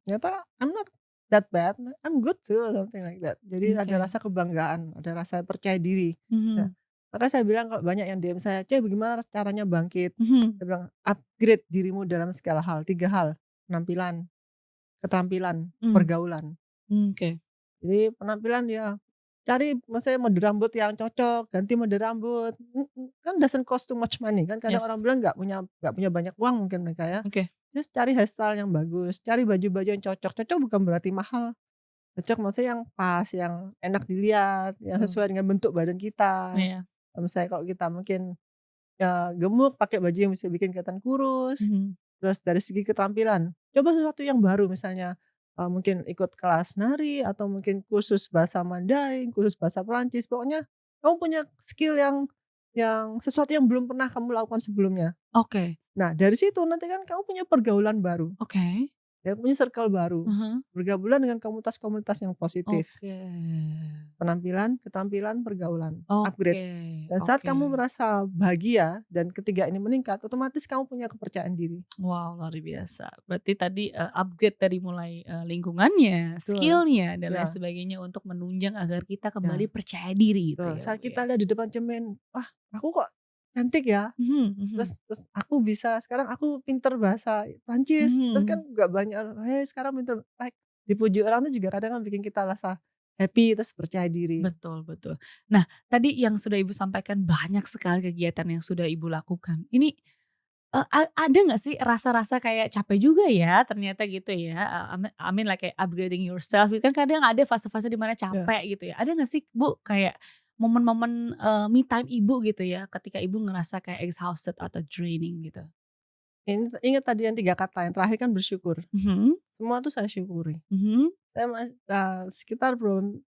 [SPEAKER 1] ternyata I'm not that bad, I'm good too, something like that. Jadi ada
[SPEAKER 2] oke.
[SPEAKER 1] rasa kebanggaan, ada rasa percaya diri. Nah,
[SPEAKER 2] Mhm
[SPEAKER 1] maka saya bilang kalau banyak yang DM saya, "Cek bagaimana caranya bangkit?"
[SPEAKER 2] mhm.
[SPEAKER 1] Saya bilang, "Upgrade dirimu dalam segala hal, 3 hal, penampilan, keterampilan,
[SPEAKER 2] Mmm,
[SPEAKER 1] pergaulan."
[SPEAKER 2] oke.
[SPEAKER 1] Jadi penampilan ya cari maksudnya mode rambut yang cocok, ganti mode rambut, kan doesn't cost too much money kan kadang orang
[SPEAKER 2] Yes,
[SPEAKER 1] bilang nggak punya banyak uang mungkin mereka ya.
[SPEAKER 2] oke.
[SPEAKER 1] Just cari hairstyle yang bagus, cari baju-baju yang cocok, cocok bukan berarti mahal, cocok maksudnya yang pas, yang enak dilihat, yang
[SPEAKER 2] Mmm,
[SPEAKER 1] sesuai dengan bentuk badan kita.
[SPEAKER 2] iya.
[SPEAKER 1] Kalau misalnya kalau kita mungkin, gemuk pakai baju yang bisa bikin kelihatan kurus.
[SPEAKER 2] Mhm.
[SPEAKER 1] Terus dari segi keterampilan, coba sesuatu yang baru misalnya, mungkin ikut kelas nari atau mungkin kursus bahasa Mandarin, kursus bahasa Perancis, pokoknya kamu punya skill yang sesuatu yang belum pernah kamu lakukan sebelumnya.
[SPEAKER 2] Oke
[SPEAKER 1] Nah dari situ nanti kan kamu punya pergaulan baru,
[SPEAKER 2] oke.
[SPEAKER 1] ya punya circle baru,
[SPEAKER 2] Ah hah.
[SPEAKER 1] bergabunglah dengan komunitas-komunitas yang positif.
[SPEAKER 2] Oke.
[SPEAKER 1] Penampilan, keterampilan, pergaulan, upgrade.
[SPEAKER 2] Oke
[SPEAKER 1] Dan saat
[SPEAKER 2] oke.
[SPEAKER 1] kamu merasa bahagia dan ketiga ini meningkat, otomatis kamu punya kepercayaan diri.
[SPEAKER 2] Wow, luar biasa. Berarti tadi, upgrade dari mulai, lingkungannya,
[SPEAKER 1] Betul,
[SPEAKER 2] skill-nya, dan lain
[SPEAKER 1] ya.
[SPEAKER 2] sebagainya untuk menunjang agar kita kembali
[SPEAKER 1] Ya,
[SPEAKER 2] percaya diri gitu
[SPEAKER 1] betul.
[SPEAKER 2] ya,
[SPEAKER 1] Saat
[SPEAKER 2] Bu, ya?
[SPEAKER 1] kita lihat di depan cermin, "Wah, aku kok cantik ya?"
[SPEAKER 2] Mhm
[SPEAKER 1] Terus
[SPEAKER 2] mhm.
[SPEAKER 1] terus aku bisa sekarang aku pinter bahasa Prancis, terus kan
[SPEAKER 2] Mhm.
[SPEAKER 1] nggak banyak orang, "Hei, sekarang pinter," like dipuji orang tuh juga kadang kan bikin kita rasa happy, terus percaya diri.
[SPEAKER 2] Betul betul. Nah, tadi yang sudah Ibu sampaikan banyak sekali kegiatan yang sudah Ibu lakukan. Ini, ada nggak sih rasa-rasa kayak capek juga ya ternyata gitu ya, I mean like kayak upgrading yourself gitu kan kadang ada fase-fase di mana
[SPEAKER 1] Ya,
[SPEAKER 2] capek gitu ya. Ada nggak sih Bu kayak momen-momen, me time Ibu gitu ya ketika Ibu ngerasa kayak exhausted atau draining gitu?
[SPEAKER 1] ingat tadi yang 3 kata yang terakhir kan bersyukur.
[SPEAKER 2] Mhm
[SPEAKER 1] Semua tuh saya syukuri.
[SPEAKER 2] mhm
[SPEAKER 1] Sekitar belum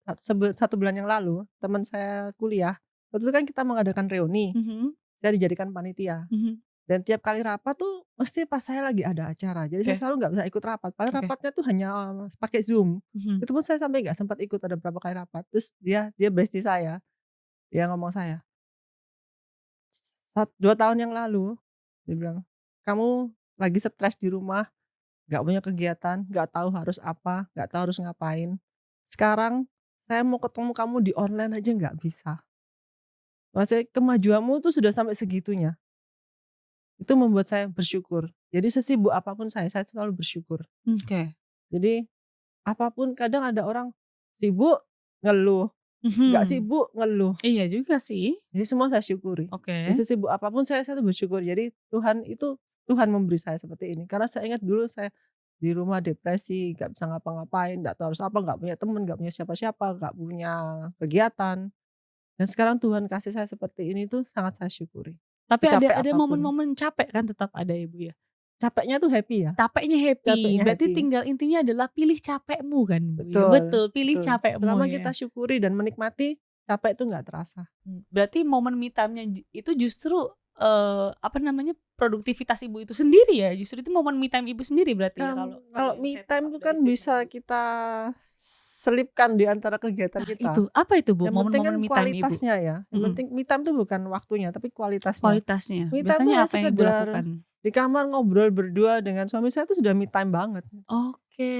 [SPEAKER 1] 1 bulan yang lalu, teman saya kuliah, waktu itu kan kita mengadakan reuni,
[SPEAKER 2] mhm
[SPEAKER 1] saya dijadikan panitia.
[SPEAKER 2] mhm.
[SPEAKER 1] Dan tiap kali rapat tuh mesti pas saya lagi ada acara. Jadi saya
[SPEAKER 2] Oke
[SPEAKER 1] selalu nggak bisa ikut rapat, padahal
[SPEAKER 2] oke.
[SPEAKER 1] rapatnya tuh hanya, pakai Zoom.
[SPEAKER 2] Mhm.
[SPEAKER 1] Itu pun saya sampai nggak sempat ikut, ada beberapa kali rapat. Terus dia bestie saya, dia ngomong saya, 2 tahun yang lalu, dia bilang, "Kamu lagi stres di rumah, nggak punya kegiatan, nggak tahu harus apa, nggak tahu harus ngapain. Sekarang saya mau ketemu kamu di online aja nggak bisa. Maksudnya kemajuanmu tuh sudah sampai segitunya." Itu membuat saya bersyukur. Jadi sesibuk apapun saya selalu bersyukur.
[SPEAKER 2] Oke.
[SPEAKER 1] Jadi apapun kadang ada orang sibuk, ngeluh, nggak
[SPEAKER 2] Mhm.
[SPEAKER 1] sibuk, ngeluh.
[SPEAKER 2] Iya juga sih.
[SPEAKER 1] Jadi semua saya syukuri. Di
[SPEAKER 2] Oke.
[SPEAKER 1] sesibuk apapun saya tuh bersyukur. Jadi Tuhan memberi saya seperti ini. Karena saya ingat dulu saya di rumah depresi, nggak bisa ngapa-ngapain, nggak tahu harus apa, nggak punya teman, nggak punya siapa-siapa, nggak punya kegiatan. Dan sekarang Tuhan kasih saya seperti ini tuh sangat saya syukuri.
[SPEAKER 2] Tapi
[SPEAKER 1] Secapek
[SPEAKER 2] ada
[SPEAKER 1] apapun.
[SPEAKER 2] momen-momen capek kan tetap ada ya, Bu, ya?
[SPEAKER 1] Capeknya tuh happy ya,
[SPEAKER 2] Capeknya happy,
[SPEAKER 1] capeknya
[SPEAKER 2] berarti
[SPEAKER 1] happy.
[SPEAKER 2] tinggal intinya adalah pilih capekmu kan, Bu, ya?
[SPEAKER 1] Betul
[SPEAKER 2] Betul, pilih
[SPEAKER 1] betul.
[SPEAKER 2] capekmu
[SPEAKER 1] Selama
[SPEAKER 2] ya.
[SPEAKER 1] kita syukuri dan menikmati, capek itu nggak terasa.
[SPEAKER 2] Berarti momen me time-nya itu justru, apa namanya, produktivitas Ibu itu sendiri ya? Justru itu momen me time Ibu sendiri berarti ya kalau kalau
[SPEAKER 1] Kalau
[SPEAKER 2] yang
[SPEAKER 1] me
[SPEAKER 2] saya
[SPEAKER 1] time
[SPEAKER 2] tangkap
[SPEAKER 1] itu
[SPEAKER 2] dari
[SPEAKER 1] kan
[SPEAKER 2] statement
[SPEAKER 1] bisa
[SPEAKER 2] Ibu?
[SPEAKER 1] kita selipkan di antara kegiatan
[SPEAKER 2] Nah itu,
[SPEAKER 1] kita.
[SPEAKER 2] apa itu Bu
[SPEAKER 1] Yang penting kan
[SPEAKER 2] momen-momen me time Ibu?
[SPEAKER 1] kualitasnya ya, yang
[SPEAKER 2] Mhm,
[SPEAKER 1] penting me time tuh bukan waktunya, tapi kualitasnya.
[SPEAKER 2] kualitasnya,
[SPEAKER 1] Me time tuh
[SPEAKER 2] biasanya
[SPEAKER 1] hanya
[SPEAKER 2] apa yang Ibu lakukan?
[SPEAKER 1] sekedar di kamar ngobrol berdua dengan suami saya itu sudah me time banget.
[SPEAKER 2] Oke,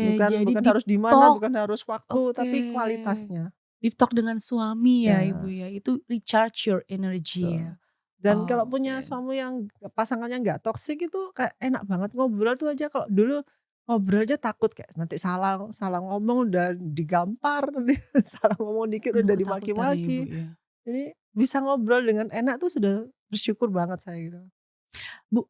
[SPEAKER 1] Bukan
[SPEAKER 2] jadi
[SPEAKER 1] bukan
[SPEAKER 2] deep
[SPEAKER 1] harus di mana,
[SPEAKER 2] talk.
[SPEAKER 1] bukan harus waktu,
[SPEAKER 2] Oke,
[SPEAKER 1] tapi kualitasnya.
[SPEAKER 2] deep talk dengan suami ya Ibu
[SPEAKER 1] Ya,
[SPEAKER 2] ya, itu recharge your energy
[SPEAKER 1] betul.
[SPEAKER 2] ya?
[SPEAKER 1] Dan kalau punya
[SPEAKER 2] Oke.
[SPEAKER 1] suami yang pasangannya nggak toksik itu kayak enak banget ngobrol tuh aja kalau dulu ngobrol aja takut kayak nanti salah salah ngomong udah digampar, nanti salah ngomong dikit
[SPEAKER 2] Aduh
[SPEAKER 1] udah
[SPEAKER 2] ketakutan ya Ibu
[SPEAKER 1] dimaki-maki.
[SPEAKER 2] ya.
[SPEAKER 1] Jadi bisa ngobrol dengan enak tuh sudah bersyukur banget saya gitu.
[SPEAKER 2] Bu,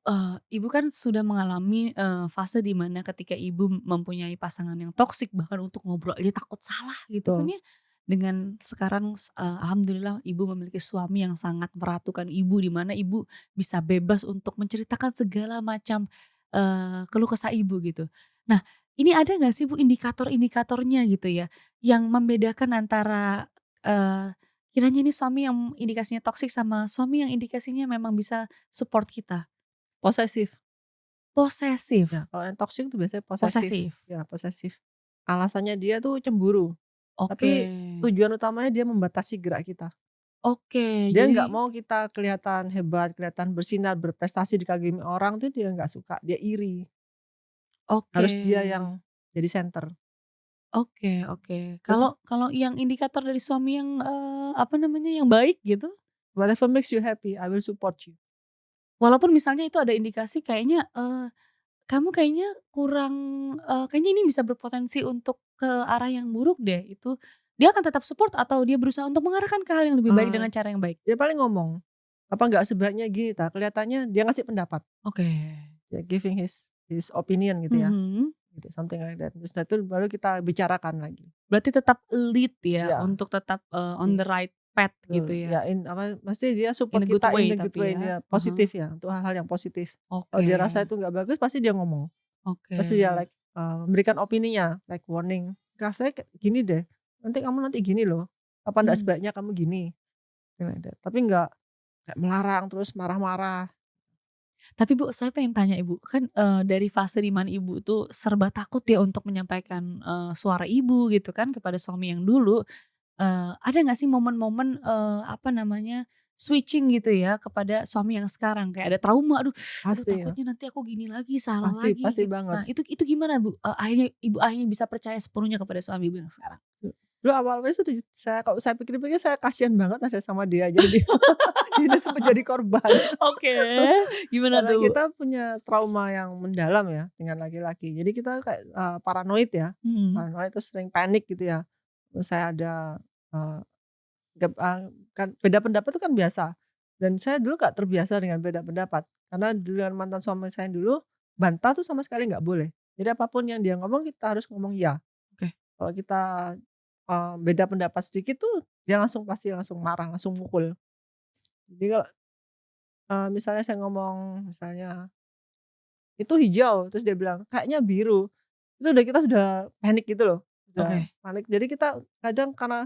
[SPEAKER 2] Ibu kan sudah mengalami, fase di mana ketika Ibu mempunyai pasangan yang toksik bahkan untuk ngobrol aja takut salah gitu kan
[SPEAKER 1] Betul.
[SPEAKER 2] ya. Dengan sekarang alhamdulillah Ibu memiliki suami yang sangat meratukan Ibu, di mana Ibu bisa bebas untuk menceritakan segala macam, keluh kesah Ibu gitu. Nah, ini ada nggak sih Bu indikator-indikatornya gitu ya, yang membedakan antara, kiranya ini suami yang indikasinya toksik sama suami yang indikasinya memang bisa support kita?
[SPEAKER 1] Posesif. Ya,
[SPEAKER 2] Posesif,
[SPEAKER 1] kalau yang toksik itu biasanya posesif.
[SPEAKER 2] posesif,
[SPEAKER 1] Ya, posesif. Alasannya dia tuh cemburu,
[SPEAKER 2] oke,
[SPEAKER 1] tapi tujuan utamanya dia membatasi gerak kita.
[SPEAKER 2] oke,
[SPEAKER 1] Dia
[SPEAKER 2] jadi
[SPEAKER 1] nggak mau kita kelihatan hebat, kelihatan bersinar, berprestasi, dikagumi orang tuh dia nggak suka, dia iri.
[SPEAKER 2] oke,
[SPEAKER 1] Harus dia yang jadi center.
[SPEAKER 2] oke, oke.
[SPEAKER 1] Terus
[SPEAKER 2] Kalau kalau yang indikator dari suami yang, apa namanya, yang baik gitu,
[SPEAKER 1] whatever makes you happy, I will support you.
[SPEAKER 2] walaupun misalnya itu ada indikasi kayaknya, kamu kayaknya kurang, kayaknya ini bisa berpotensi untuk ke arah yang buruk deh, itu dia akan tetap support atau dia berusaha untuk mengarahkan ke hal yang lebih baik
[SPEAKER 1] Eee,
[SPEAKER 2] dengan cara yang baik?
[SPEAKER 1] Dia paling ngomong, "Apa nggak sebaiknya gini ta?" Kelihatannya dia ngasih pendapat,
[SPEAKER 2] Oke,
[SPEAKER 1] ya giving his opinion gitu ya,
[SPEAKER 2] mhm.
[SPEAKER 1] gitu, something like that. Terus setelah itu baru kita bicarakan lagi.
[SPEAKER 2] Berarti tetap lead ya,
[SPEAKER 1] Ya,
[SPEAKER 2] untuk tetap, on
[SPEAKER 1] pasti.
[SPEAKER 2] the right path gitu
[SPEAKER 1] Betul,
[SPEAKER 2] ya?
[SPEAKER 1] ya apa, mesti dia
[SPEAKER 2] In
[SPEAKER 1] support
[SPEAKER 2] a good
[SPEAKER 1] kita in
[SPEAKER 2] way
[SPEAKER 1] the good
[SPEAKER 2] tapi
[SPEAKER 1] way
[SPEAKER 2] ya?
[SPEAKER 1] ya,
[SPEAKER 2] Heeh.
[SPEAKER 1] positif ya, untuk hal-hal yang positif. Kalau
[SPEAKER 2] Oke,
[SPEAKER 1] dia rasa itu nggak bagus pasti dia ngomong,
[SPEAKER 2] oke.
[SPEAKER 1] pasti dia like, memberikan opininya, like warning, "Kak saya kayak gini deh, nanti gini loh, apa ndak
[SPEAKER 2] Mmm.
[SPEAKER 1] sebaiknya kamu gini?" Something like that. Tapi nggak kayak melarang terus marah-marah.
[SPEAKER 2] Tapi Bu, saya pengen tanya Ibu, kan, dari fase di mana Ibu tuh serba takut ya untuk menyampaikan, suara Ibu gitu kan kepada suami yang dulu, ada nggak sih momen-momen, apa namanya, switching gitu ya kepada suami yang sekarang? Kayak ada trauma, "Aduh
[SPEAKER 1] Pasti ya,
[SPEAKER 2] takutnya nanti aku gini lagi, salah
[SPEAKER 1] pasti
[SPEAKER 2] lagi,"
[SPEAKER 1] pasti
[SPEAKER 2] gitu.
[SPEAKER 1] banget.
[SPEAKER 2] Nah itu gimana Bu, akhirnya Ibu akhirnya bisa percaya sepenuhnya kepada suami Ibu yang sekarang?
[SPEAKER 1] Dulu awal-awalnya itu saya kalau saya pikir-pikir saya kasihan banget aja sama dia, jadi jadi sempat jadi korban.
[SPEAKER 2] Oke, gimana
[SPEAKER 1] Karena
[SPEAKER 2] tuh Bu?
[SPEAKER 1] kita punya trauma yang mendalam ya dengan laki-laki. Jadi kita kayak, paranoid ya,
[SPEAKER 2] Mhm,
[SPEAKER 1] paranoid terus sering panik gitu ya. Terus saya ada, eee, kan beda pendapat itu kan biasa, dan saya dulu nggak terbiasa dengan beda pendapat. Karena dengan mantan suami saya yang dulu, bantah tuh sama sekali nggak boleh. Jadi apapun yang dia ngomong kita harus ngomong iya.
[SPEAKER 2] oke.
[SPEAKER 1] Kalau kita, beda pendapat sedikit tuh dia pasti langsung marah, langsung mukul. Jadi kalau, misalnya saya ngomong misalnya itu hijau, terus dia bilang, "Kayaknya biru." Itu udah kita sudah panik gitu loh, udah
[SPEAKER 2] Oke,
[SPEAKER 1] panik. Jadi kita kadang karena,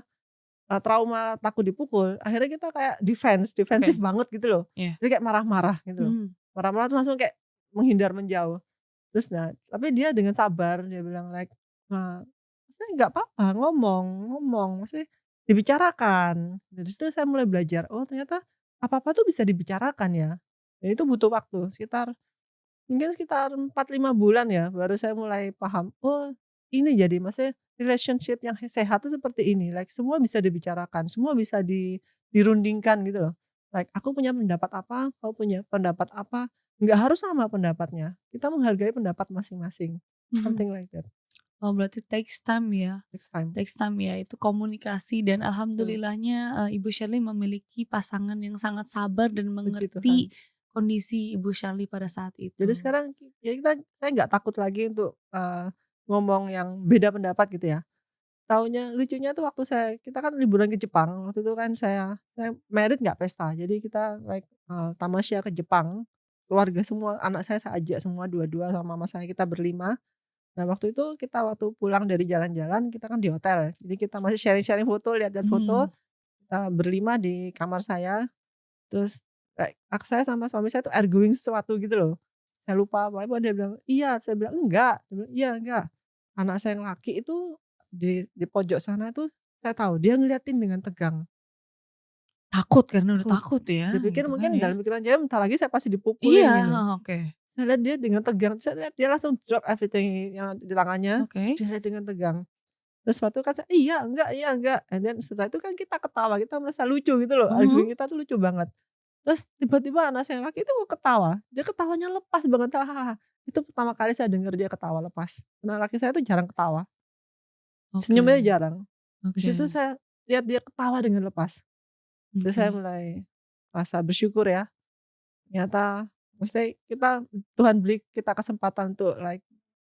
[SPEAKER 1] trauma takut dipukul, akhirnya kita kayak defensif
[SPEAKER 2] oke,
[SPEAKER 1] banget gitu loh.
[SPEAKER 2] iya,
[SPEAKER 1] Jadi kayak marah-marah gitu loh.
[SPEAKER 2] mhm,
[SPEAKER 1] Marah-marah terus langsung kayak menghindar, menjauh. Terus nah, tapi dia dengan sabar dia bilang like, "Maksudnya nggak apa-apa ngomong ngomong, maksudnya dibicarakan." Dari situ saya mulai belajar, oh ternyata apa-apa tuh bisa dibicarakan ya, dan itu butuh waktu sekitar mungkin sekitar 4 5 bulan ya, baru saya mulai paham, oh ini jadi maksudnya relationship yang sehat tuh seperti ini, like semua bisa dibicarakan, semua bisa dirundingkan gitu loh. Like aku punya pendapat apa, kau punya pendapat apa, nggak harus sama pendapatnya, kita menghargai pendapat masing-masing,
[SPEAKER 2] mhm.
[SPEAKER 1] something like that,
[SPEAKER 2] Oh berarti takes time ya,
[SPEAKER 1] next time.
[SPEAKER 2] takes time ya, itu komunikasi dan
[SPEAKER 1] Betul,
[SPEAKER 2] alhamdulillahnya, Ibu Shirley memiliki pasangan yang sangat sabar dan
[SPEAKER 1] puji
[SPEAKER 2] mengerti
[SPEAKER 1] Tuhan.
[SPEAKER 2] kondisi Ibu Shirley pada saat
[SPEAKER 1] Jadi
[SPEAKER 2] itu.
[SPEAKER 1] sekarang ya saya nggak takut lagi untuk, ngomong yang beda pendapat gitu ya. Taunya lucunya tuh waktu kita kan liburan ke Jepang, waktu itu kan saya married nggak pesta, jadi kita like, tamasya ke Jepang, keluarga semua, anak saya ajak semua dua-dua sama mama saya, kita berlima. Nah waktu itu waktu pulang dari jalan-jalan, kita kan di hotel, jadi kita masih sharing-sharing foto, lihat-lihat foto,
[SPEAKER 2] Mhm,
[SPEAKER 1] kita berlima di kamar saya, terus saya sama suami saya tuh arguing sesuatu gitu loh. Saya lupa apa-apa, dia bilang, "Iya," saya bilang, "Enggak," dia bilang, "Iya, enggak. Anak saya yang laki itu di pojok sana itu saya tahu dia ngeliatin dengan tegang.
[SPEAKER 2] Takut karena udah
[SPEAKER 1] Takut.
[SPEAKER 2] takut ya,
[SPEAKER 1] Dia pikir
[SPEAKER 2] gitu kan
[SPEAKER 1] mungkin
[SPEAKER 2] ya.
[SPEAKER 1] dalam pikiran dia bentar lagi saya pasti
[SPEAKER 2] Iya,
[SPEAKER 1] dipukulin gitu.
[SPEAKER 2] oke.
[SPEAKER 1] Saya lihat dia dengan tegang, saya lihat dia langsung drop everything yang di tangannya,
[SPEAKER 2] Oke.
[SPEAKER 1] dia lihat dengan tegang. Terus waktu kan saya, iya enggak," and then setelah itu kan kita ketawa, kita merasa lucu gitu loh,
[SPEAKER 2] Mhm.
[SPEAKER 1] argumen kita tuh lucu banget. Terus tiba-tiba anak saya yang laki itu kok ketawa, dia ketawanya lepas banget, hahaha. Itu pertama kali saya dengar dia ketawa lepas. Anak laki saya tuh jarang ketawa,
[SPEAKER 2] Oke,
[SPEAKER 1] senyumnya jarang. Di
[SPEAKER 2] oke,
[SPEAKER 1] situ saya lihat dia ketawa dengan lepas. Terus saya
[SPEAKER 2] oke.
[SPEAKER 1] mulai rasa bersyukur ya, ternyata maksudnya Tuhan beri kita kesempatan untuk like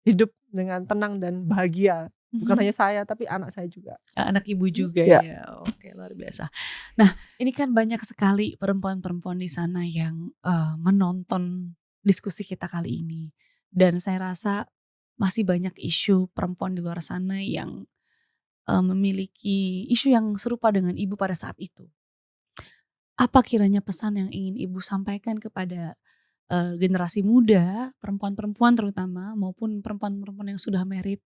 [SPEAKER 1] hidup dengan tenang dan bahagia. Bukan
[SPEAKER 2] Mhm.
[SPEAKER 1] hanya saya, tapi anak saya juga.
[SPEAKER 2] Anak ibu juga
[SPEAKER 1] Ya,
[SPEAKER 2] ya, oke luar biasa. Nah, ini kan banyak sekali perempuan-perempuan di sana yang, menonton diskusi kita kali ini. Dan saya rasa masih banyak isu perempuan di luar sana yang, memiliki isu yang serupa dengan ibu pada saat itu. Apa kiranya pesan yang ingin ibu sampaikan kepada, generasi muda, perempuan-perempuan terutama maupun perempuan-perempuan yang sudah married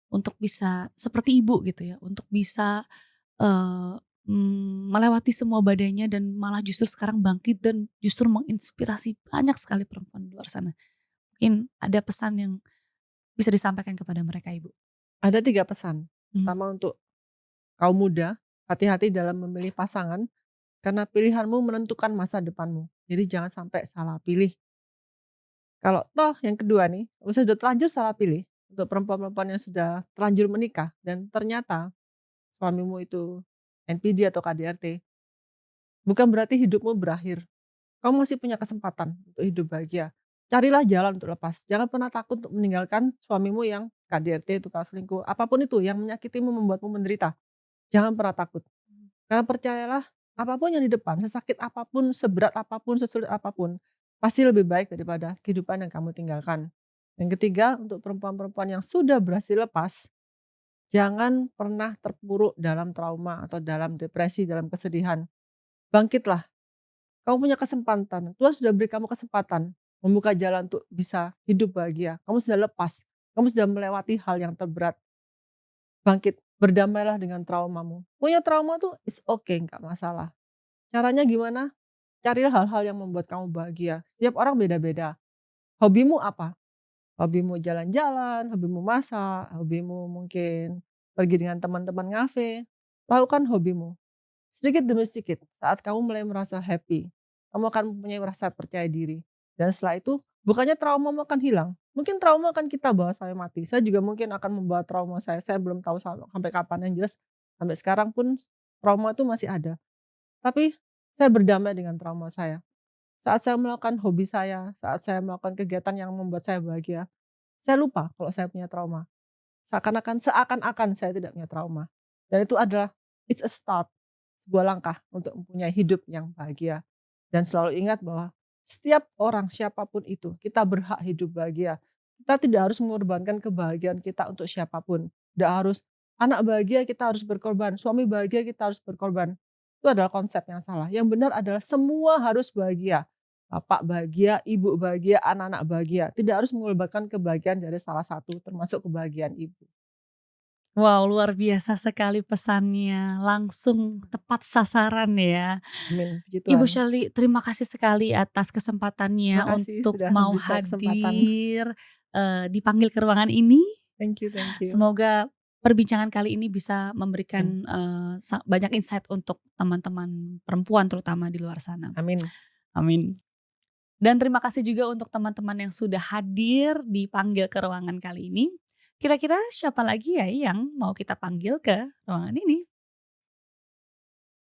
[SPEAKER 2] untuk bisa seperti ibu gitu ya, untuk bisa Eee, melewati semua badainya dan malah justru sekarang bangkit dan justru menginspirasi banyak sekali perempuan di luar sana. Mungkin ada pesan yang bisa disampaikan kepada mereka, Ibu?
[SPEAKER 1] ada 3 pesan.
[SPEAKER 2] Mhm.
[SPEAKER 1] Pertama untuk kaum muda, hati-hati dalam memilih pasangan, karena pilihanmu menentukan masa depanmu. Jadi jangan sampai salah pilih. Kalau toh yang kedua nih, kalau sudah terlanjur salah pilih, untuk perempuan-perempuan yang sudah terlanjur menikah dan ternyata suamimu itu NPD atau KDRT, bukan berarti hidupmu berakhir. Kamu masih punya kesempatan untuk hidup bahagia. Carilah jalan untuk lepas. Jangan pernah takut untuk meninggalkan suamimu yang KDRT, tukang selingkuh, apapun itu yang menyakitimu, membuatmu menderita. Jangan pernah takut. Karena percayalah, apapun yang di depan, sesakit apapun, seberat apapun, sesulit apapun, pasti lebih baik daripada kehidupan yang kamu tinggalkan. Yang ketiga, untuk perempuan-perempuan yang sudah berhasil lepas, jangan pernah terpuruk dalam trauma atau dalam depresi, dalam kesedihan. Bangkitlah, kamu punya kesempatan. Tuhan sudah beri kamu kesempatan membuka jalan untuk bisa hidup bahagia. Kamu sudah lepas, kamu sudah melewati hal yang terberat. Bangkit, berdamailah dengan traumamu. Punya trauma tuh it's okay, nggak masalah. Caranya gimana? Carilah hal-hal yang membuat kamu bahagia. Setiap orang beda-beda. Hobimu apa? Hobimu jalan-jalan, hobimu masak, hobimu mungkin pergi dengan teman-teman ngafe. Lakukan hobimu. Sedikit demi sedikit, saat kamu mulai merasa happy, kamu akan mempunyai rasa percaya diri. Dan setelah itu, bukannya traumamu akan hilang. Mungkin trauma akan kita bawa sampai mati. Saya juga mungkin akan membawa trauma saya belum tahu sampai kapan. Yang jelas, sampai sekarang pun trauma itu masih ada. Tapi saya berdamai dengan trauma saya. Saat saya melakukan hobi saya, saat saya melakukan kegiatan yang membuat saya bahagia, saya lupa kalau saya punya trauma. Seakan-akan saya tidak punya trauma. Dan itu adalah it's a start, sebuah langkah untuk mempunyai hidup yang bahagia. Dan selalu ingat bahwa setiap orang siapapun itu, kita berhak hidup bahagia. Kita tidak harus mengorbankan kebahagiaan kita untuk siapapun. Tidak harus anak bahagia kita harus berkorban, suami bahagia kita harus berkorban. Itu adalah konsep yang salah. Yang benar adalah semua harus bahagia. Bapak bahagia, ibu bahagia, anak-anak bahagia. Tidak harus mengorbankan kebahagiaan dari salah satu, termasuk kebahagiaan ibu.
[SPEAKER 2] Wow, luar biasa sekali pesannya, langsung tepat sasaran ya.
[SPEAKER 1] Amin, puji
[SPEAKER 2] Ibu
[SPEAKER 1] Tuhan.
[SPEAKER 2] Shirley, terima kasih sekali atas
[SPEAKER 1] Terima
[SPEAKER 2] kesempatannya
[SPEAKER 1] kasih
[SPEAKER 2] untuk
[SPEAKER 1] sudah
[SPEAKER 2] mau
[SPEAKER 1] memberi saya kesempatan.
[SPEAKER 2] hadir, dipanggil ke ruangan ini.
[SPEAKER 1] Thank you, thank you.
[SPEAKER 2] Semoga perbincangan kali ini bisa
[SPEAKER 1] Amin.
[SPEAKER 2] memberikan, banyak insight untuk teman-teman perempuan terutama di luar sana.
[SPEAKER 1] Amin.
[SPEAKER 2] Amin. Dan terima kasih juga untuk teman-teman yang sudah hadir dipanggil ke ruangan kali ini. Kira-kira siapa lagi ya yang mau kita panggil ke ruangan ini?